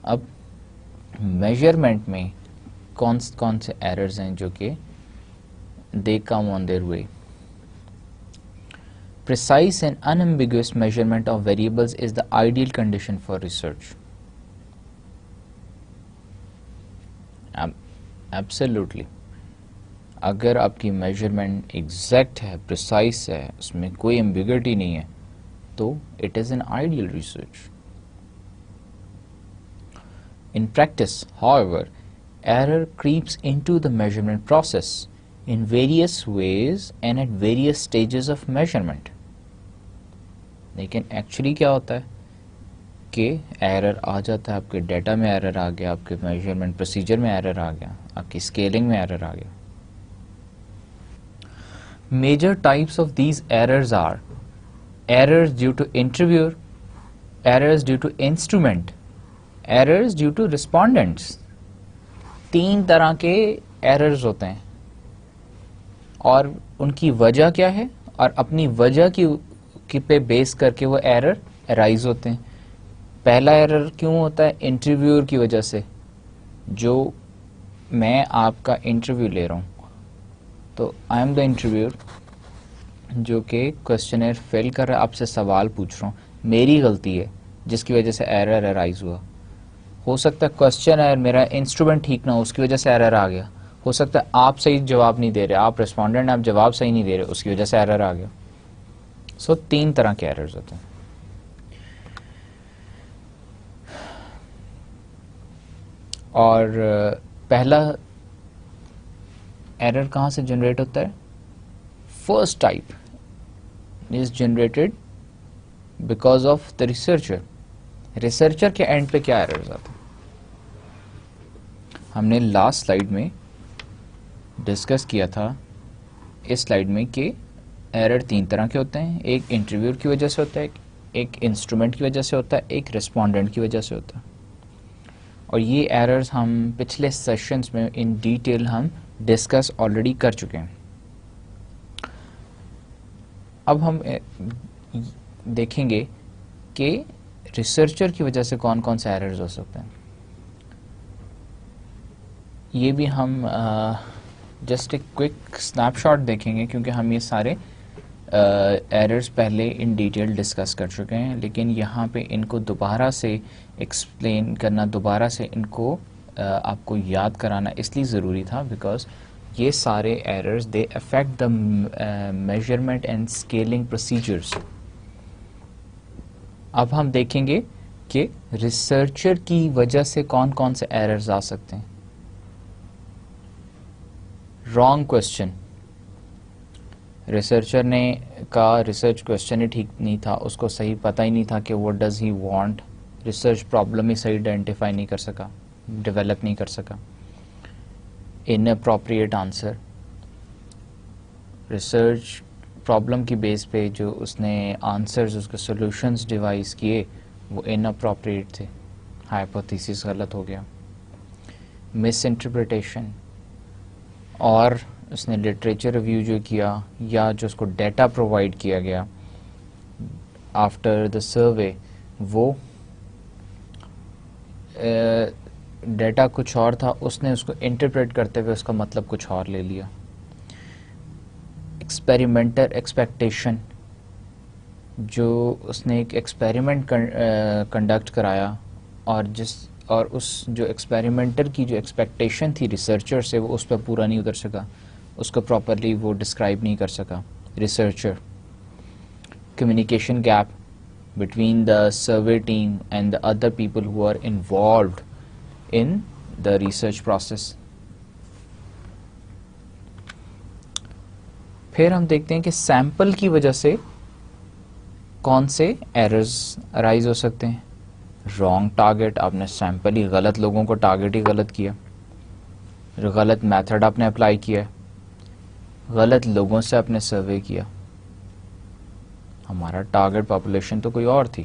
اب میجرمنٹ میں کون سے ایررز ہیں جو کہ they come on their way. Precise and unambiguous measurement of variables is the ideal condition for research. Absolutely. اگر آپ کی میجرمنٹ ایگزیکٹ ہے، پریسائز ہے، اس میں کوئی ایمبیگوٹی نہیں ہے، تو it is an ideal research. In practice, however, error creeps into the measurement process in various ways and at various stages of measurement. لیکن ایکچولی کیا ہوتا ہے کہ ایرر آ جاتا ہے، آپ کے ڈیٹا میں ایرر آ گیا، آپ کے میجرمنٹ پروسیجر میں ایرر آ گیا، آپ کی اسکیلنگ میں ایرر آ گیا. Major types of these errors are errors due to interviewer, errors due to instrument, errors due to respondents. 3 طرح کے errors ہوتے ہیں اور ان کی وجہ کیا ہے، اور اپنی وجہ کی پہ بیس کر کے وہ ایرر ارائز ہوتے ہیں. پہلا ایرر کیوں ہوتا ہے؟ انٹرویور کی وجہ سے، جو میں آپ کا انٹرویو لے رہا ہوں تو آئی ایم دا انٹرویور جو کہ کوشچنر فل کر رہا ہے, آپ سے سوال پوچھ رہا ہوں, میری غلطی ہے جس کی وجہ سے ایرر ارائز ہوا. ہو سکتا ہے کوشچنر میرا انسٹرومنٹ ٹھیک نہ ہو, اس کی وجہ سے ایرر آ گیا. ہو سکتا ہے آپ صحیح جواب نہیں دے رہے, آپ ریسپونڈنٹ آپ جواب صحیح نہیں دے رہے, اس کی وجہ سے ایرر آ گیا. سو 3 طرح کے ایررز ہوتے ہیں. اور پہلا ایرر کہاں سے جنریٹ ہوتا ہے؟ First type is generated because of the researcher. Researcher کے اینڈ پہ کیا ایررز آتے ہیں؟ ہم نے لاسٹ سلائیڈ میں ڈسکس کیا تھا اس سلائیڈ میں کہ ایرر 3 طرح کے ہوتے ہیں. ایک انٹرویور کی وجہ سے ہوتا ہے, ایک انسٹرومنٹ کی وجہ سے ہوتا ہے, ایک ریسپونڈنٹ کی وجہ سے ہوتا ہے. اور یہ ایررز ہم پچھلے سیشنز میں ان ڈیٹیل ہم ڈسکس آلریڈی کر چکے ہیں. اب ہم دیکھیں گے کہ ریسرچر کی وجہ سے کون کون سے ایررز ہو سکتے ہیں. یہ بھی ہم جسٹ ایک کوئک سنیپ شاٹ دیکھیں گے کیونکہ ہم یہ سارے ایررز پہلے ان ڈیٹیل ڈسکس کر چکے ہیں, لیکن یہاں پہ ان کو دوبارہ سے ایکسپلین کرنا, دوبارہ سے ان کو آپ کو یاد کرانا اس لیے ضروری تھا بیکاز یہ سارے errors they affect the measurement and scaling procedures. اب ہم دیکھیں گے کہ ریسرچر کی وجہ سے کون کون سے ایررز آ سکتے ہیں. رانگ کوشچن, ریسرچر نے کا ریسرچ کوشچن ہی ٹھیک نہیں تھا, اس کو صحیح پتہ ہی نہیں تھا کہ what does he want, research problem ہی صحیح آئیڈینٹیفائی نہیں کر سکا, ڈیولپ نہیں کر سکا. Inappropriate answer, research problem کی بیس پہ جو اس نے آنسرز, اس کے سولوشنز ڈیوائز کیے وہ ان اپروپریٹ تھے, ہائپوتھیسس غلط ہو گیا. مس انٹرپریٹیشن, اور اس نے لٹریچر ریویو جو کیا یا جو اس کو ڈیٹا پرووائڈ کیا گیا آفٹر دا سروے, وہ ڈیٹا کچھ اور تھا, اس نے اس کو انٹرپریٹ کرتے ہوئے اس کا مطلب کچھ اور لے لیا. ایکسپیریمنٹل ایکسپیکٹیشن, جو اس نے ایک ایکسپیریمنٹ کنڈکٹ کرایا اور اس جو ایکسپیریمنٹر کی جو ایکسپیکٹیشن تھی ریسرچر سے وہ اس پہ پورا نہیں اتر سکا, اس کو پراپرلی وہ ڈسکرائب نہیں کر سکا researcher. Communication gap between the survey team and the other people who are involved in the research process. پھر ہم دیکھتے ہیں کہ سیمپل کی وجہ سے کون سے ایررز ارائز ہو سکتے ہیں. رانگ ٹارگیٹ, آپ نے سیمپل ہی غلط لوگوں کو ٹارگیٹ ہی غلط کیا, غلط میتھڈ آپ نے اپلائی کیا, غلط لوگوں سے آپ نے سروے کیا. ہمارا ٹارگیٹ پاپولیشن تو کوئی اور تھی,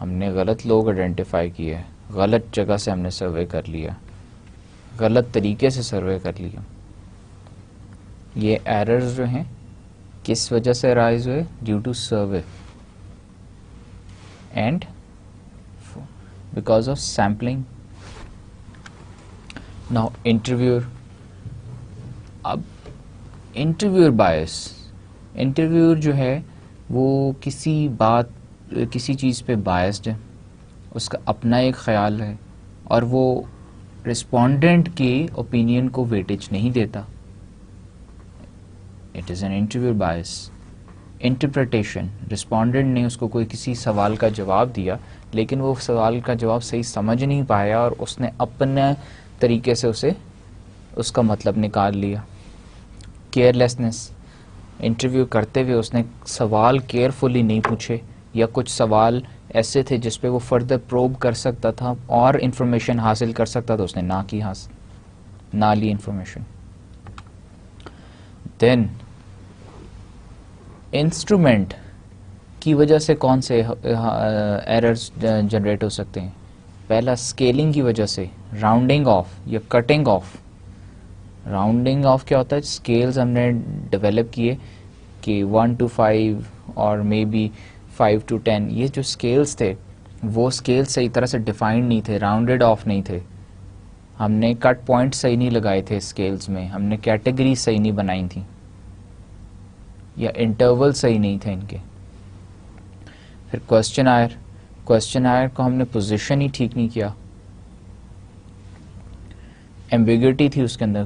ہم نے غلط لوگ آئیڈینٹیفائی کیے, غلط جگہ سے ہم نے سروے کر لیا, غلط طریقے سے سروے کر لیا. یہ ایررز جو ہیں کس وجہ سے رائز ہوئے؟ Due to survey and because of sampling. Now interviewer, اب انٹرویور بائس, انٹرویور جو ہے وہ کسی چیز پہ بائسڈ ہے, اس کا اپنا ایک خیال ہے اور وہ رسپونڈنٹ کے اوپینین کو ویٹیج نہیں دیتا. It is an interviewer bias. Interpretation, respondent نے اس کو کوئی کسی سوال کا جواب دیا لیکن وہ سوال کا جواب صحیح سمجھ نہیں پایا اور اس نے اپنے طریقے سے اس کا مطلب نکال لیا. کیئرلیسنس, انٹرویو کرتے ہوئے اس نے سوال کیئرفلی نہیں پوچھے یا کچھ سوال ایسے تھے جس پہ وہ فردر پروب کر سکتا تھا اور انفارمیشن حاصل کر سکتا تھا, اس نے نہ لی انفارمیشن. دین انسٹرومنٹ کی وجہ سے کون سے ایررز جنریٹ ہو سکتے ہیں؟ پہلا اسکیلنگ کی وجہ سے, راؤنڈنگ آف یا کٹنگ آف. راؤنڈنگ آف کیا ہوتا ہے؟ اسکیلز ہم نے ڈیولپ کیے کہ 1 to 5 اور مے بی 5 to 10, یہ جو اسکیلز تھے وہ اسکیل صحیح طرح سے ڈیفائنڈ نہیں تھے, راؤنڈیڈ آف نہیں تھے. ہم نے کٹ پوائنٹ صحیح نہیں لگائے تھے اسکیلز میں, ہم نے کیٹیگری صحیح نہیں بنائی تھی, یا انٹرول صحیح نہیں تھے ان کے. پھر کوشچن آئر کو ہم نے پوزیشن ہی ٹھیک نہیں کیا, ایمبیگوٹی تھی اس کے اندر,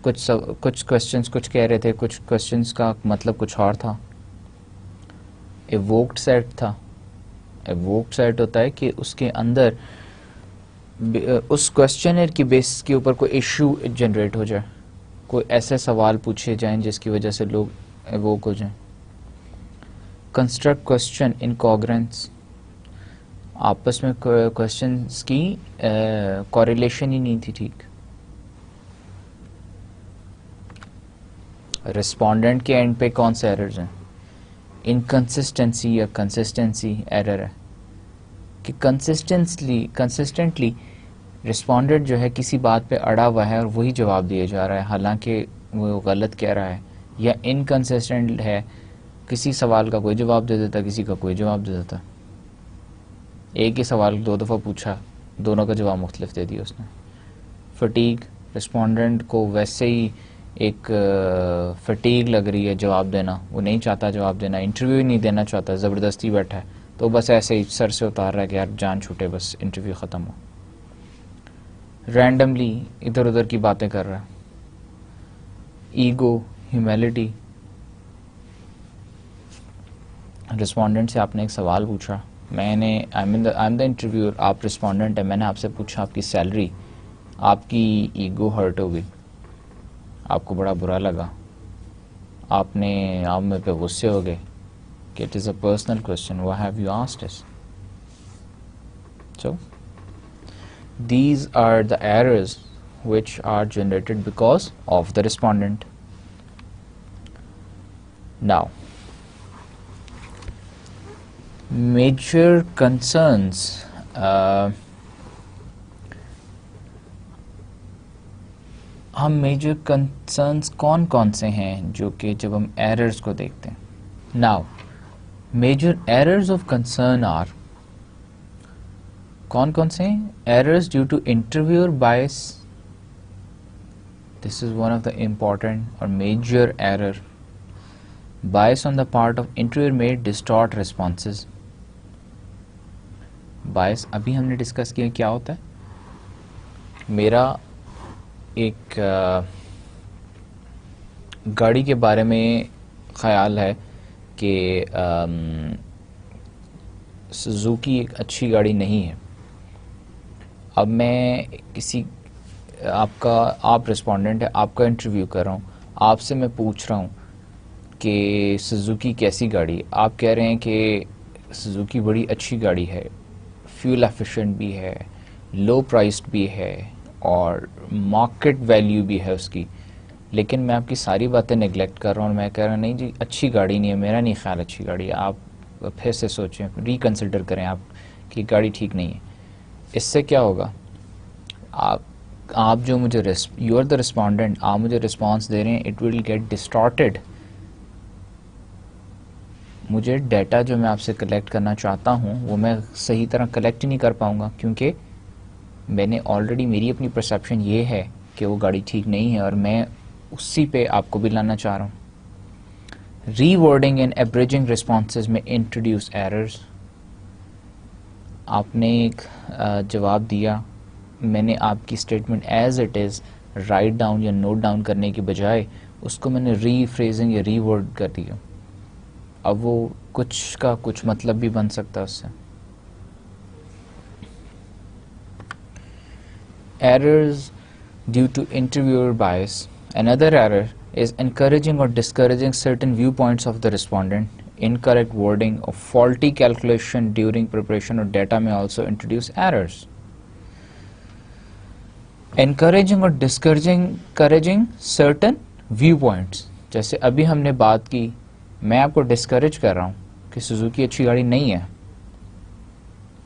کچھ کوشچنس کچھ کہہ رہے تھے, کچھ کوشچنس کا مطلب کچھ اور تھا. ایووکڈ سیٹ تھا. ایووکڈ سیٹ ہوتا ہے کہ اس کے اندر اس کوشچنر کی بیس کے اوپر کوئی ایشو جنریٹ ہو جائے, کوئی ایسے سوال پوچھے جائیں جس کی وجہ سے لوگ ایووک ہو جائیں. کنسٹرکٹ کوشچن ان کوگرنس, آپس میں کوشچنس کی کوریلیشن ہی نہیں تھی ٹھیک. رسپونڈنٹ کے اینڈ پہ کون سے ایررز ہیں؟ انکنسسٹنسی یا کنسسٹنسی ایرر ہے کہ کنسسٹنٹلی رسپونڈنٹ جو ہے کسی بات پہ اڑا ہوا ہے اور وہی جواب دیا جا رہا ہے حالانکہ وہ غلط کہہ رہا ہے, یا انکنسسٹنٹ ہے, کسی سوال کا کوئی جواب دے دیتا, کسی کا کوئی جواب دے دیتا. ایک ہی سوال 2 دفعہ پوچھا, دونوں کا جواب مختلف دے دیا اس نے. فٹیگ, رسپونڈنٹ کو ویسے ہی ایک فٹیگ لگ رہی ہے جواب دینا, وہ نہیں چاہتا جواب دینا, انٹرویو ہی نہیں دینا چاہتا, زبردستی بیٹھا ہے, تو بس ایسے ہی سر سے اتار رہا ہے کہ یار جان چھوٹے, بس انٹرویو ختم ہو. رینڈملی ادھر ادھر کی باتیں کر رہا ہے. ایگو, ہیومیلٹی, رسپونڈنٹ سے آپ نے ایک سوال پوچھا, میں نے آئی ایم دا انٹرویور, آپ رسپونڈنٹ ہیں, میں نے آپ سے پوچھا آپ کی سیلری, آپ کی ایگو ہرٹ ہو گئی, آپ کو بڑا برا لگا, آپ میں پہ غصے ہو گئے کہ it is a personal question, why have you asked us. So these are the errors which are generated because of the respondent. Now, major concerns, ہم میجر کنسرنس کون سے ہیں جو کہ جب ہم ایررز کو دیکھتے ہیں. Now, major errors of concern are, کون سے ہیں؟ Errors due to interviewer bias, this is one of the important اور major error. Bias on the part of interviewer میں ڈسٹارٹ ریسپانسز. بائس ابھی ہم نے ڈسکس کیا کیا ہوتا ہے. میرا ایک گاڑی کے بارے میں خیال ہے کہ سوزوکی ایک اچھی گاڑی نہیں ہے. اب میں آپ رسپونڈنٹ ہے, آپ کا انٹرویو کر رہا ہوں, آپ سے میں پوچھ رہا ہوں کہ سوزوکی کیسی گاڑی. آپ کہہ رہے ہیں کہ سوزوکی بڑی اچھی گاڑی ہے, فیول ایفیشینٹ بھی ہے, لو پرائسڈ بھی ہے, اور مارکیٹ ویلیو بھی ہے اس کی. لیکن میں آپ کی ساری باتیں نگلیکٹ کر رہا ہوں اور میں کہہ رہا ہوں نہیں جی اچھی گاڑی نہیں ہے, میرا نہیں خیال اچھی گاڑی ہے, آپ پھر سے سوچیں, ریکنسیڈر کریں آپ کہ گاڑی ٹھیک نہیں ہے. اس سے کیا ہوگا؟ آپ جو مجھے یو آر دا رسپونڈنٹ, آپ مجھے رسپانس دے رہے ہیں, اٹ ول گیٹ ڈسٹارٹیڈ. مجھے ڈیٹا جو میں آپ سے کلیکٹ کرنا چاہتا ہوں وہ میں صحیح طرح کلیکٹ ہی نہیں کر پاؤں گا, کیونکہ میں نے آلریڈی, میری اپنی پرسیپشن یہ ہے کہ وہ گاڑی ٹھیک نہیں ہے اور میں اسی پہ آپ کو بھی لانا چاہ رہا ہوں. ری ورڈنگ اینڈ ایبریجنگ رسپانسز میں انٹروڈیوس ایررز. آپ نے ایک جواب دیا, میں نے آپ کی statement as it is write down یا نوٹ ڈاؤن کرنے کی بجائے اس کو میں نے ری فریزنگ یا ری ورڈ کر دیا. اب وہ کچھ کا کچھ مطلب بھی بن سکتا ہے اس سے. Errors due to interviewer bias. Another error is encouraging or discouraging certain viewpoints of the respondent. Incorrect wording or faulty calculation during preparation of data may also introduce errors. Encouraging or discouraging certain viewpoints. جیسے ابھی ہم نے بات کی, میں آپ کو ڈسکریج کر رہا ہوں کہ سوزوکی اچھی گاڑی نہیں ہے,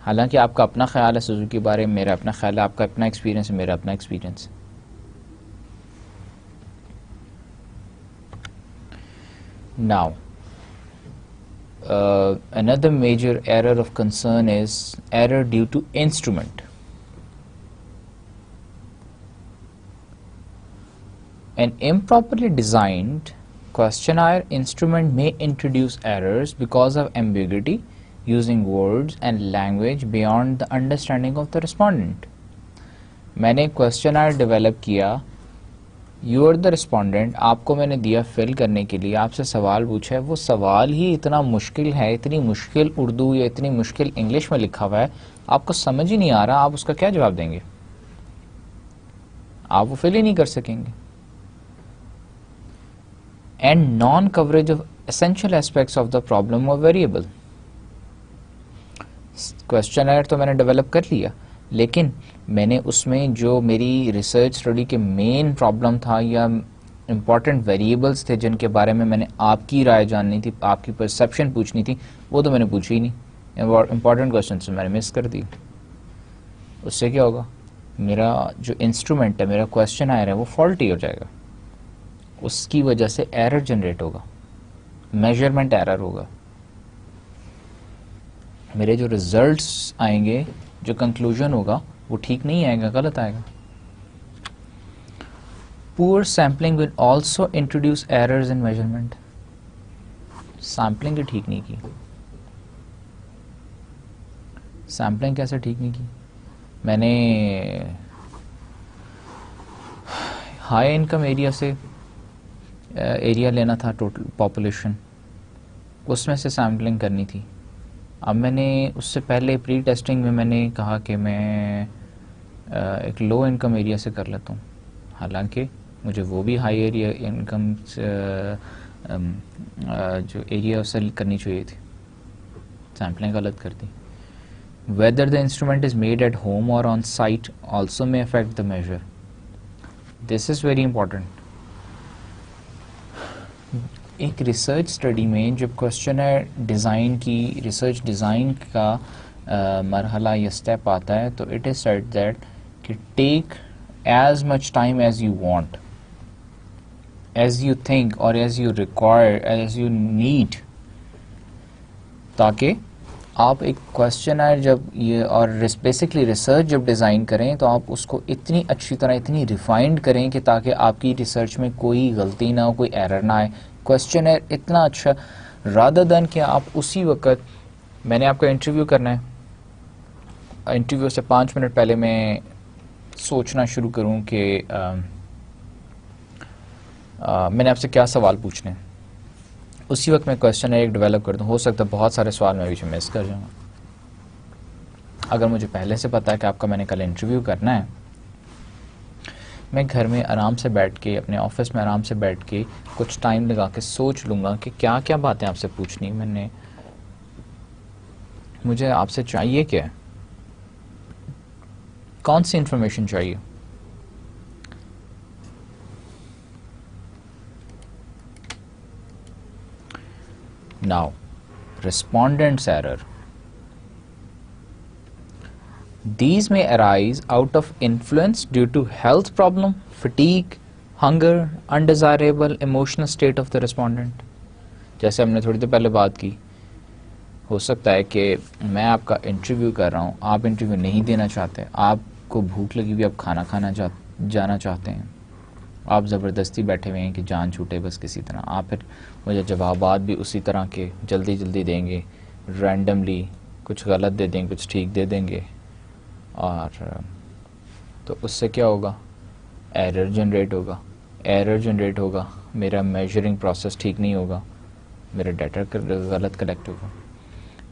حالانکہ آپ کا اپنا خیال ہے سوزوکی کے بارے میں, میرا اپنا خیال ہے, آپ کا اپنا ایکسپیرینس ہے, میرا اپنا ایکسپیرینس ہے. Now, another major error of concern is error due to instrument. An improperly designed questionnaire instrument may introduce errors because of ambiguity, using words and language beyond the understanding of the respondent. میں نے questionnaire ڈیولپ کیا, یو آر دا رسپونڈنٹ, آپ کو میں نے دیا فل کرنے کے لیے, آپ سے سوال پوچھا ہے, وہ سوال ہی اتنا مشکل ہے, اتنی مشکل اردو یا اتنی مشکل انگلش میں لکھا ہوا ہے, آپ کو سمجھ ہی نہیں آ رہا, آپ اس کا کیا جواب دیں گے؟ آپ وہ فل ہی نہیں کر سکیں گے. And non coverage of essential aspects of the problem اور ویریبل. کوشچنائر تو میں نے ڈیولپ کر لیا, لیکن میں نے اس میں جو میری ریسرچ اسٹڈی کے مین پرابلم تھا یا امپورٹنٹ ویریبلس تھے جن کے بارے میں نے آپ کی رائے جاننی تھی, آپ کی پرسیپشن پوچھنی تھی, وہ تو میں نے پوچھی ہی نہیں. امپورٹنٹ کوشچنس میں نے مس کر دی. اس سے کیا ہوگا؟ میرا جو انسٹرومنٹ ہے, میرا کوشچنائر ہے, وہ فالٹی ہو جائے گا. اس کی وجہ سے ایرر جنریٹ ہوگا, میجرمنٹ ایرر ہوگا. میرے جو ریزلٹس آئیں گے, جو کنکلوژن ہوگا, وہ ٹھیک نہیں آئے گا, غلط آئے گا. Poor sampling will also introduce errors in measurement. Sampling ہی ٹھیک نہیں کی. سیمپلنگ کیسے ٹھیک نہیں کی؟ میں نے ہائی انکم ایریا سے ایریا لینا تھا, ٹوٹل پاپولیشن, اس میں سے سیمپلنگ کرنی تھی. اب میں نے اس سے پہلے پری ٹیسٹنگ میں نے کہا کہ میں ایک لو انکم ایریا سے کر لیتا ہوں, حالانکہ مجھے وہ بھی ہائی ایریا انکم جو ایریا اس سے کرنی چاہیے تھی. سیمپلنگ غلط کر دی. Whether the instrument is made at home or on site also may affect the measure. This is very important. ایک ریسرچ اسٹڈی میں جب کوشچنر ڈیزائن کی ریسرچ ڈیزائن کا مرحلہ یا اسٹیپ آتا ہے, تو اٹ از سیڈ دیٹ کہ take as much time as you want, as you think اور as you require, as you need, تاکہ آپ ایک کوشچنر جب یہ اور بیسکلی ریسرچ جب ڈیزائن کریں تو آپ اس کو اتنی اچھی طرح اتنی ریفائنڈ کریں کہ تاکہ آپ کی ریسرچ میں کوئی غلطی نہ ہو, کوئی ایرر نہ آئے. کوشچنر اتنا اچھا رادر دین کہ آپ اسی وقت, میں نے آپ کا انٹرویو کرنا ہے, انٹرویو سے 5 منٹ پہلے میں سوچنا شروع کروں کہ میں نے آپ سے کیا سوال پوچھنے ہیں, اسی وقت میں کوشچن ایک ڈیولپ کر دوں. ہو سکتا ہے بہت سارے سوال میں پیچھے مس کر جاؤں. اگر مجھے پہلے سے پتا ہے کہ آپ کا میں نے کل انٹرویو کرنا ہے, میں گھر میں آرام سے بیٹھ کے, اپنے آفس میں آرام سے بیٹھ کے کچھ ٹائم لگا کے سوچ لوں گا کہ کیا کیا باتیں آپ سے پوچھنی میں نے, مجھے آپ سے چاہیے کیا, کون سی انفارمیشن چاہیے. Now, respondent's error. These may arise out of influence due to health problem, fatigue, hunger, undesirable emotional state of the respondent. جیسے ہم نے تھوڑی دیر پہلے بات کی, ہو سکتا ہے کہ میں آپ کا انٹرویو کر رہا ہوں, آپ انٹرویو نہیں دینا چاہتے, آپ کو بھوک لگی ہوئی, آپ کھانا جانا چاہتے ہیں, آپ زبردستی بیٹھے ہوئے ہیں کہ جان چھوٹے بس کسی طرح. آپ پھر مجھے جوابات بھی اسی طرح کے جلدی جلدی دیں گے, رینڈملی کچھ غلط دے دیں گے, کچھ ٹھیک دے دیں گے, اور تو اس سے کیا ہوگا؟ ایرر جنریٹ ہوگا, میرا میجرنگ پروسیس ٹھیک نہیں ہوگا, میرا ڈیٹا غلط کلیکٹ ہوگا.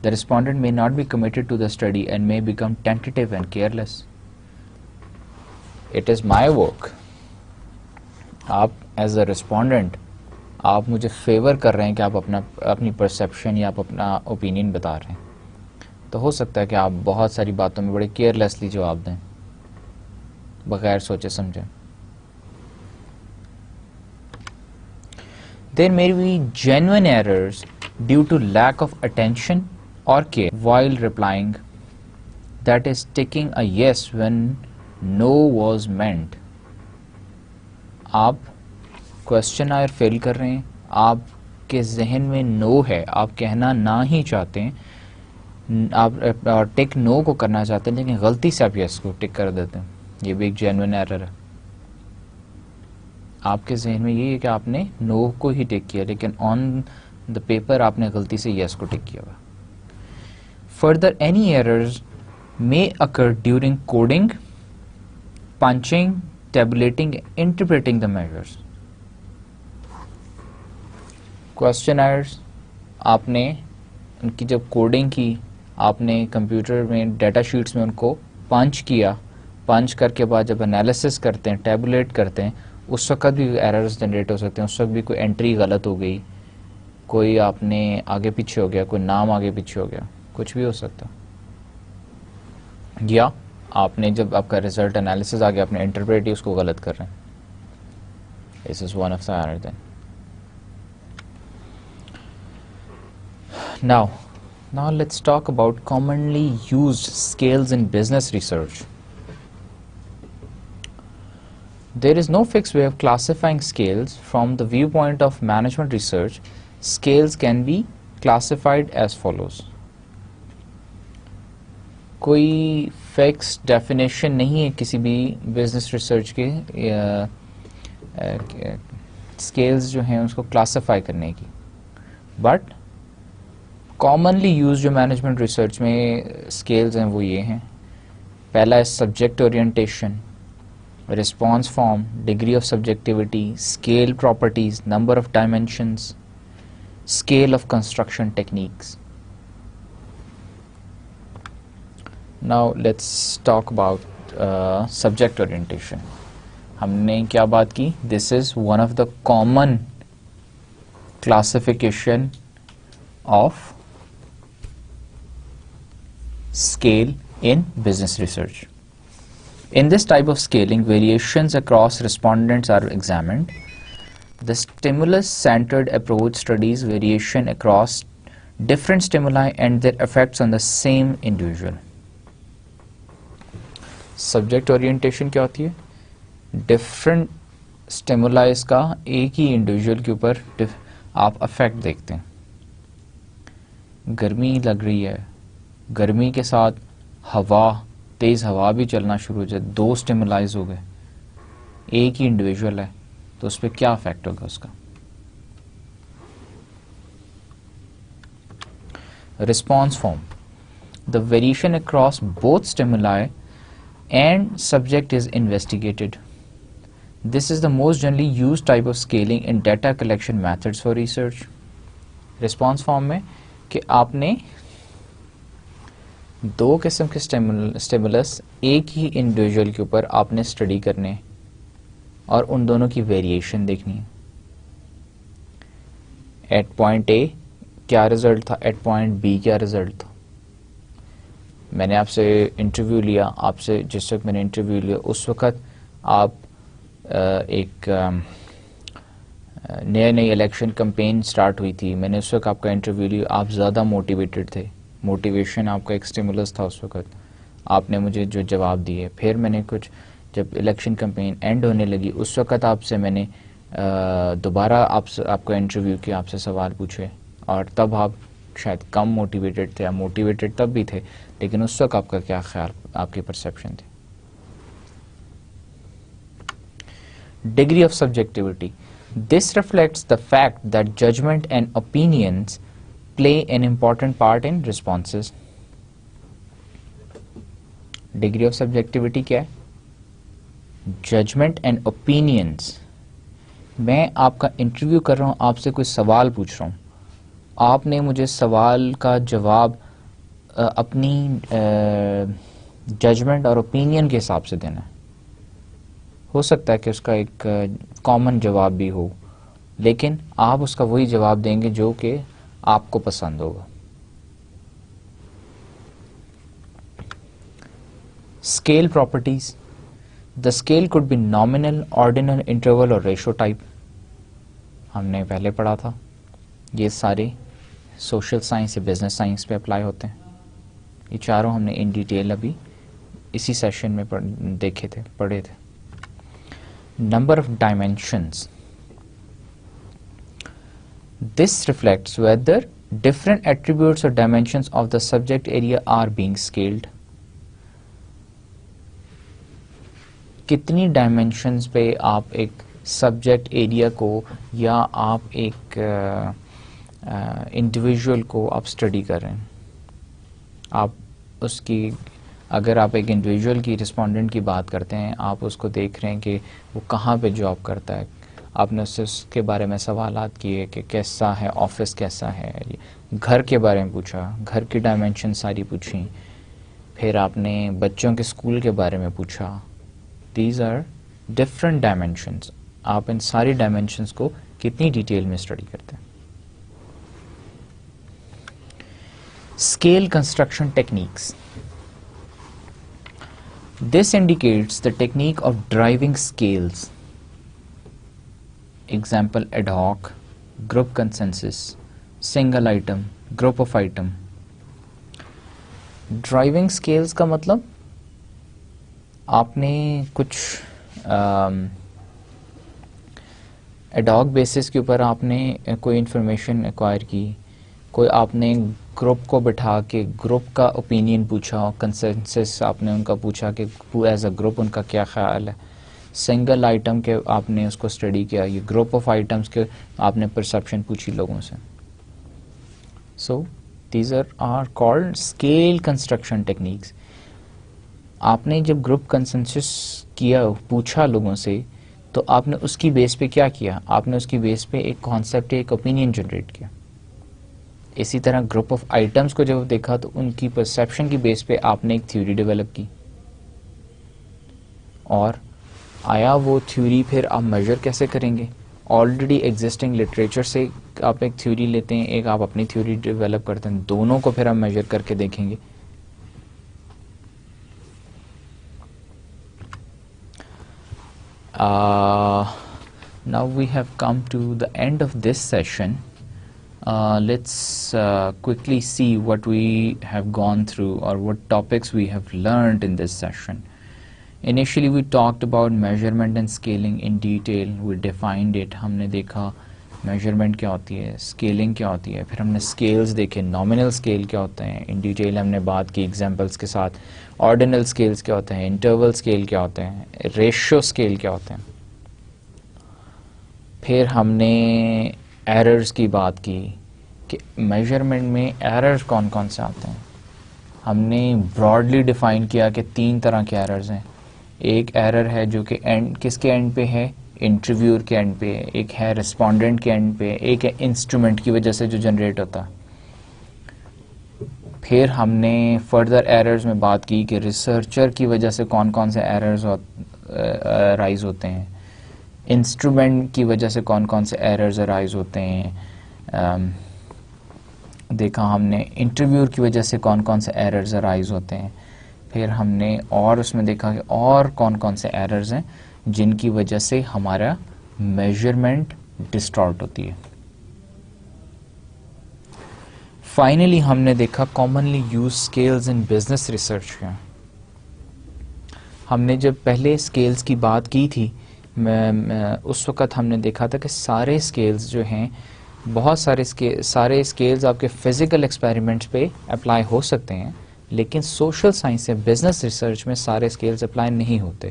The respondent may not be committed to the study and may become tentative and careless. It is my work. آپ ایز اے ریسپونڈنٹ آپ مجھے فیور کر رہے ہیں کہ آپ اپنی پرسیپشن یا آپ اپنا اوپینین بتا رہے ہیں, تو ہو سکتا ہے کہ آپ بہت ساری باتوں میں بڑے کیئرلیسلی جواب دیں, بغیر سوچے سمجھیں. There may be genuine errors due to lack of attention or care while replying, that is ticking a yes when no was meant. آپ کوشچنائر فل کر رہے ہیں, آپ کے ذہن میں نو ہے, آپ کہنا نہ ہی چاہتے ہیں, آپ ٹک نو کو کرنا چاہتے ہیں, لیکن غلطی سے آپ یس کو ٹک کر دیتے ہیں. یہ بھی ایک جینوئن ایرر ہے. آپ کے ذہن میں یہ ہے کہ آپ نے نو کو ہی ٹک کیا, لیکن آن دا پیپر آپ نے غلطی سے یس کو ٹک کیا ہوا. Further any errors may occur during coding, punching, tabulating, interpreting the measures. Questionnaires آپ نے ان کی جب کوڈنگ کی, آپ نے کمپیوٹر میں ڈیٹا شیٹس میں ان کو پنچ کیا, پنچ کر کے بعد جب انالیسس کرتے ہیں, ٹیبولیٹ کرتے ہیں, اس وقت بھی ایررز جنریٹ ہو سکتے ہیں. اس وقت بھی کوئی انٹری غلط ہو گئی, کوئی آپ نے آگے پیچھے ہو گیا, کوئی نام آگے پیچھے ہو گیا, کچھ بھی ہو سکتا. یا آپ نے جب آپ کا ریزلٹ انالیسس آ گیا, آپ نے انٹرپریٹ ہی اس کو غلط کر رہے ہیں. This is one of the error then. Now let's talk about commonly used scales in business research. There is no fixed way of classifying scales. From the viewpoint of management research, scales can be classified as follows. کوئی فکس ڈیفینیشن نہیں ہے کسی بھی بزنس ریسرچ کے اسکیلز جو ہیں اس کو کلاسیفائی کرنے کی, بٹ کامنلی یوز جو مینجمنٹ ریسرچ میں اسکیلز ہیں وہ یہ ہیں. پہلا ہے subject orientation, response form, degree of subjectivity, scale properties, number of dimensions, scale of construction techniques. Now let's talk about subject orientation. ہم نے کیا بات کی؟ This is one of the common classification of scale in business research. In this type of scaling, variations across respondents are examined. The stimulus-centered approach studies variation across different stimuli and their effects on the same individual. Subject orientation کیا ہوتی ہے؟ ڈفرینٹ اسٹیمولائز کا ایک ہی انڈیویجول کے اوپر آپ افیکٹ دیکھتے ہیں. گرمی لگ رہی ہے, گرمی کے ساتھ ہوا, تیز ہوا بھی چلنا شروع ہو جائے, دو اسٹیمولائز ہو گئے, ایک ہی انڈیویجول ہے, تو اس پہ کیا افیکٹ ہوگا اس کا؟ Response form, the variation across both stimuli and subject is investigated. This is the most generally used type of scaling in data collection methods for research. Response form میں کہ آپ نے دو قسم کے stimulus ایک ہی انڈیویجول کے اوپر آپ نے اسٹڈی کرنے اور ان دونوں کی ویریشن دیکھنی ہے. ایٹ پوائنٹ اے کیا رزلٹ تھا, ایٹ پوائنٹ بی کیا رزلٹ تھا. میں نے آپ سے انٹرویو لیا, آپ سے جس وقت میں نے انٹرویو لیا اس وقت آپ ایک نئی الیکشن کمپین سٹارٹ ہوئی تھی, میں نے اس وقت آپ کا انٹرویو لیا, آپ زیادہ موٹیویٹڈ تھے, موٹیویشن آپ کا ایک اسٹیمولس تھا اس وقت, آپ نے مجھے جو جواب دیے. پھر میں نے کچھ جب الیکشن کمپین اینڈ ہونے لگی اس وقت آپ سے میں نے دوبارہ آپ کا انٹرویو کیا, آپ سے سوال پوچھے, اور تب آپ شاید کم موٹیویٹڈ تھے, موٹیویٹڈ تب بھی تھے, لیکن اس وقت آپ کا کیا خیال, آپ کی پرسیپشن تھی؟ Degree of subjectivity, this reflects the fact that judgment and opinions play an important part in responses. Degree of subjectivity کیا ہے؟ Judgment and opinions. میں آپ کا انٹرویو کر رہا ہوں, آپ سے کوئی سوال پوچھ رہا ہوں, آپ نے مجھے سوال کا جواب اپنی ججمنٹ اور اوپینین کے حساب سے دینا ہے. ہو سکتا ہے کہ اس کا ایک کامن جواب بھی ہو, لیکن آپ اس کا وہی جواب دیں گے جو کہ آپ کو پسند ہوگا. Scale properties, the scale could be nominal, ordinal, interval اور ریشو ٹائپ. ہم نے پہلے پڑھا تھا, یہ سارے سوشل سائنس یا بزنس سائنس پہ اپلائی ہوتے ہیں. یہ چاروں ہم نے ان ڈیٹیل ابھی اسی سیشن میں دیکھے تھے, پڑھے تھے. Number of dimensions, this reflects whether different attributes اور dimensions of the subject area are being scaled. کتنی ڈائمینشنز پہ آپ ایک سبجیکٹ ایریا کو یا آپ ایک انڈیویژول کو آپ اسٹڈی کر رہے ہیں. آپ اس کی اگر آپ ایک انڈیویژول کی رسپونڈنٹ کی بات کرتے ہیں, آپ اس کو دیکھ رہے ہیں کہ وہ کہاں پہ جاب کرتا ہے, آپ نے اس کے بارے میں سوالات کیے کہ کیسا ہے آفس, کیسا ہے, گھر کے بارے میں پوچھا, گھر کی ڈائمینشن ساری پوچھیں, پھر آپ نے بچوں کے اسکول کے بارے میں پوچھا. These are different dimensions. آپ ان ساری ڈائمینشنس کو کتنی ڈیٹیل میں اسٹڈی کرتے ہیں. Scale construction techniques. This indicates the technique of driving scales. Example: ad hoc, group consensus, single item, group of item. Driving scales کا مطلب آپ نے کچھ ad hoc بیسس کے اوپر آپ نے کوئی انفارمیشن ایکوائر کی, کوئی آپ نے گروپ کو بٹھا کے گروپ کا اوپینین پوچھا, کنسنسس آپ نے ان کا پوچھا کہ ایز اے گروپ ان کا کیا خیال ہے. سنگل آئٹم کے آپ نے اس کو اسٹڈی کیا, یہ گروپ آف آئٹمس کے آپ نے پرسیپشن پوچھی لوگوں سے. So these are called scale construction techniques. آپ نے جب گروپ کنسنسس کیا, پوچھا لوگوں سے, تو آپ نے اس کی بیس پہ کیا کیا, آپ نے اس کی بیس پہ ایک کانسیپٹ, ایک اوپینین جنریٹ کیا. اسی طرح گروپ آف آئٹمس کو جب دیکھا تو ان کی پرسیپشن کی بیس پہ آپ نے ایک تھیوری ڈیولپ کی, اور آیا وہ تھیوری پھر آپ میجر کیسے کریں گے. آلریڈی ایگزسٹنگ لٹریچر سے آپ ایک تھیوری لیتے ہیں, ایک آپ اپنی تھیوری ڈیولپ کرتے ہیں, دونوں کو پھر آپ میجر کر کے دیکھیں گے. Now we have come to the end of this session. Let's quickly see what we have gone through or what topics we have learned in this session. Initially we talked about measurement and scaling in detail. We defined it. ہم نے دیکھا measurement کیا ہوتی ہے, scaling کیا ہوتی ہے, پھر ہم نے scales دیکھے, nominal scale کیا ہوتے ہیں, in detail ہم نے بات کی examples کے ساتھ. ordinal scales کیا ہوتے ہیں, interval scale کیا ہوتے ہیں, ratio scale کیا ہوتے ہیں. پھر ہم نے ایررز کی بات کی کہ میجرمنٹ میں ایررز کون کون سے آتے ہیں. ہم نے براڈلی ڈیفائن کیا کہ 3 طرح کے ایررز ہیں. ایک ایرر ہے جو کہ اینڈ کس کے اینڈ پہ ہے, انٹرویور کے اینڈ پہ, ایک ہے رسپونڈنٹ کے اینڈ پہ, ایک ہے انسٹرومنٹ کی وجہ سے جو جنریٹ ہوتا. پھر ہم نے فردر ایررز میں بات کی کہ ریسرچر کی وجہ سے کون کون سے ایررز رائز ہوتے ہیں, انسٹرومنٹ کی وجہ سے کون کون سے ایررز رائز ہوتے ہیں. دیکھا ہم نے انٹرویور کی وجہ سے کون کون سے ایررز رائز ہوتے ہیں. پھر ہم نے اور اس میں دیکھا کہ اور کون کون سے ایررز ہیں جن کی وجہ سے ہمارا میجرمنٹ ڈسٹارٹ ہوتی ہے. فائنلی ہم نے دیکھا کامنلی یوز اسکیلز ان بزنس ریسرچ کا. ہم نے جب پہلے اسکیلز کی بات کی تھی, اس وقت ہم نے دیکھا تھا کہ سارے اسکیلز جو ہیں, بہت سارے اسکیلز آپ کے فزیکل ایکسپیریمنٹس پہ اپلائی ہو سکتے ہیں, لیکن سوشل سائنس یا بزنس ریسرچ میں سارے اسکیلز اپلائی نہیں ہوتے.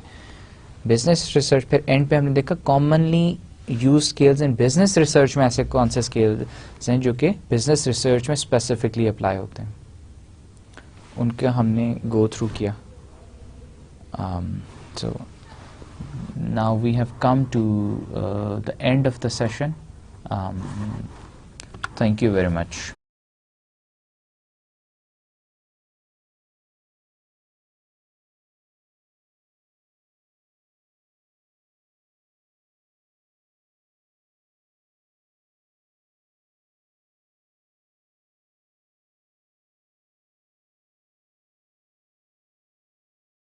بزنس ریسرچ پھر اینڈ پہ ہم نے دیکھا کامنلی یوز اسکیلز ان بزنس ریسرچ میں ایسے کون سے اسکیلز ہیں جو کہ بزنس ریسرچ میں اسپیسیفکلی اپلائی ہوتے ہیں, ان کا ہم نے گو تھرو کیا. So now we have come to the end of the session. Thank you very much.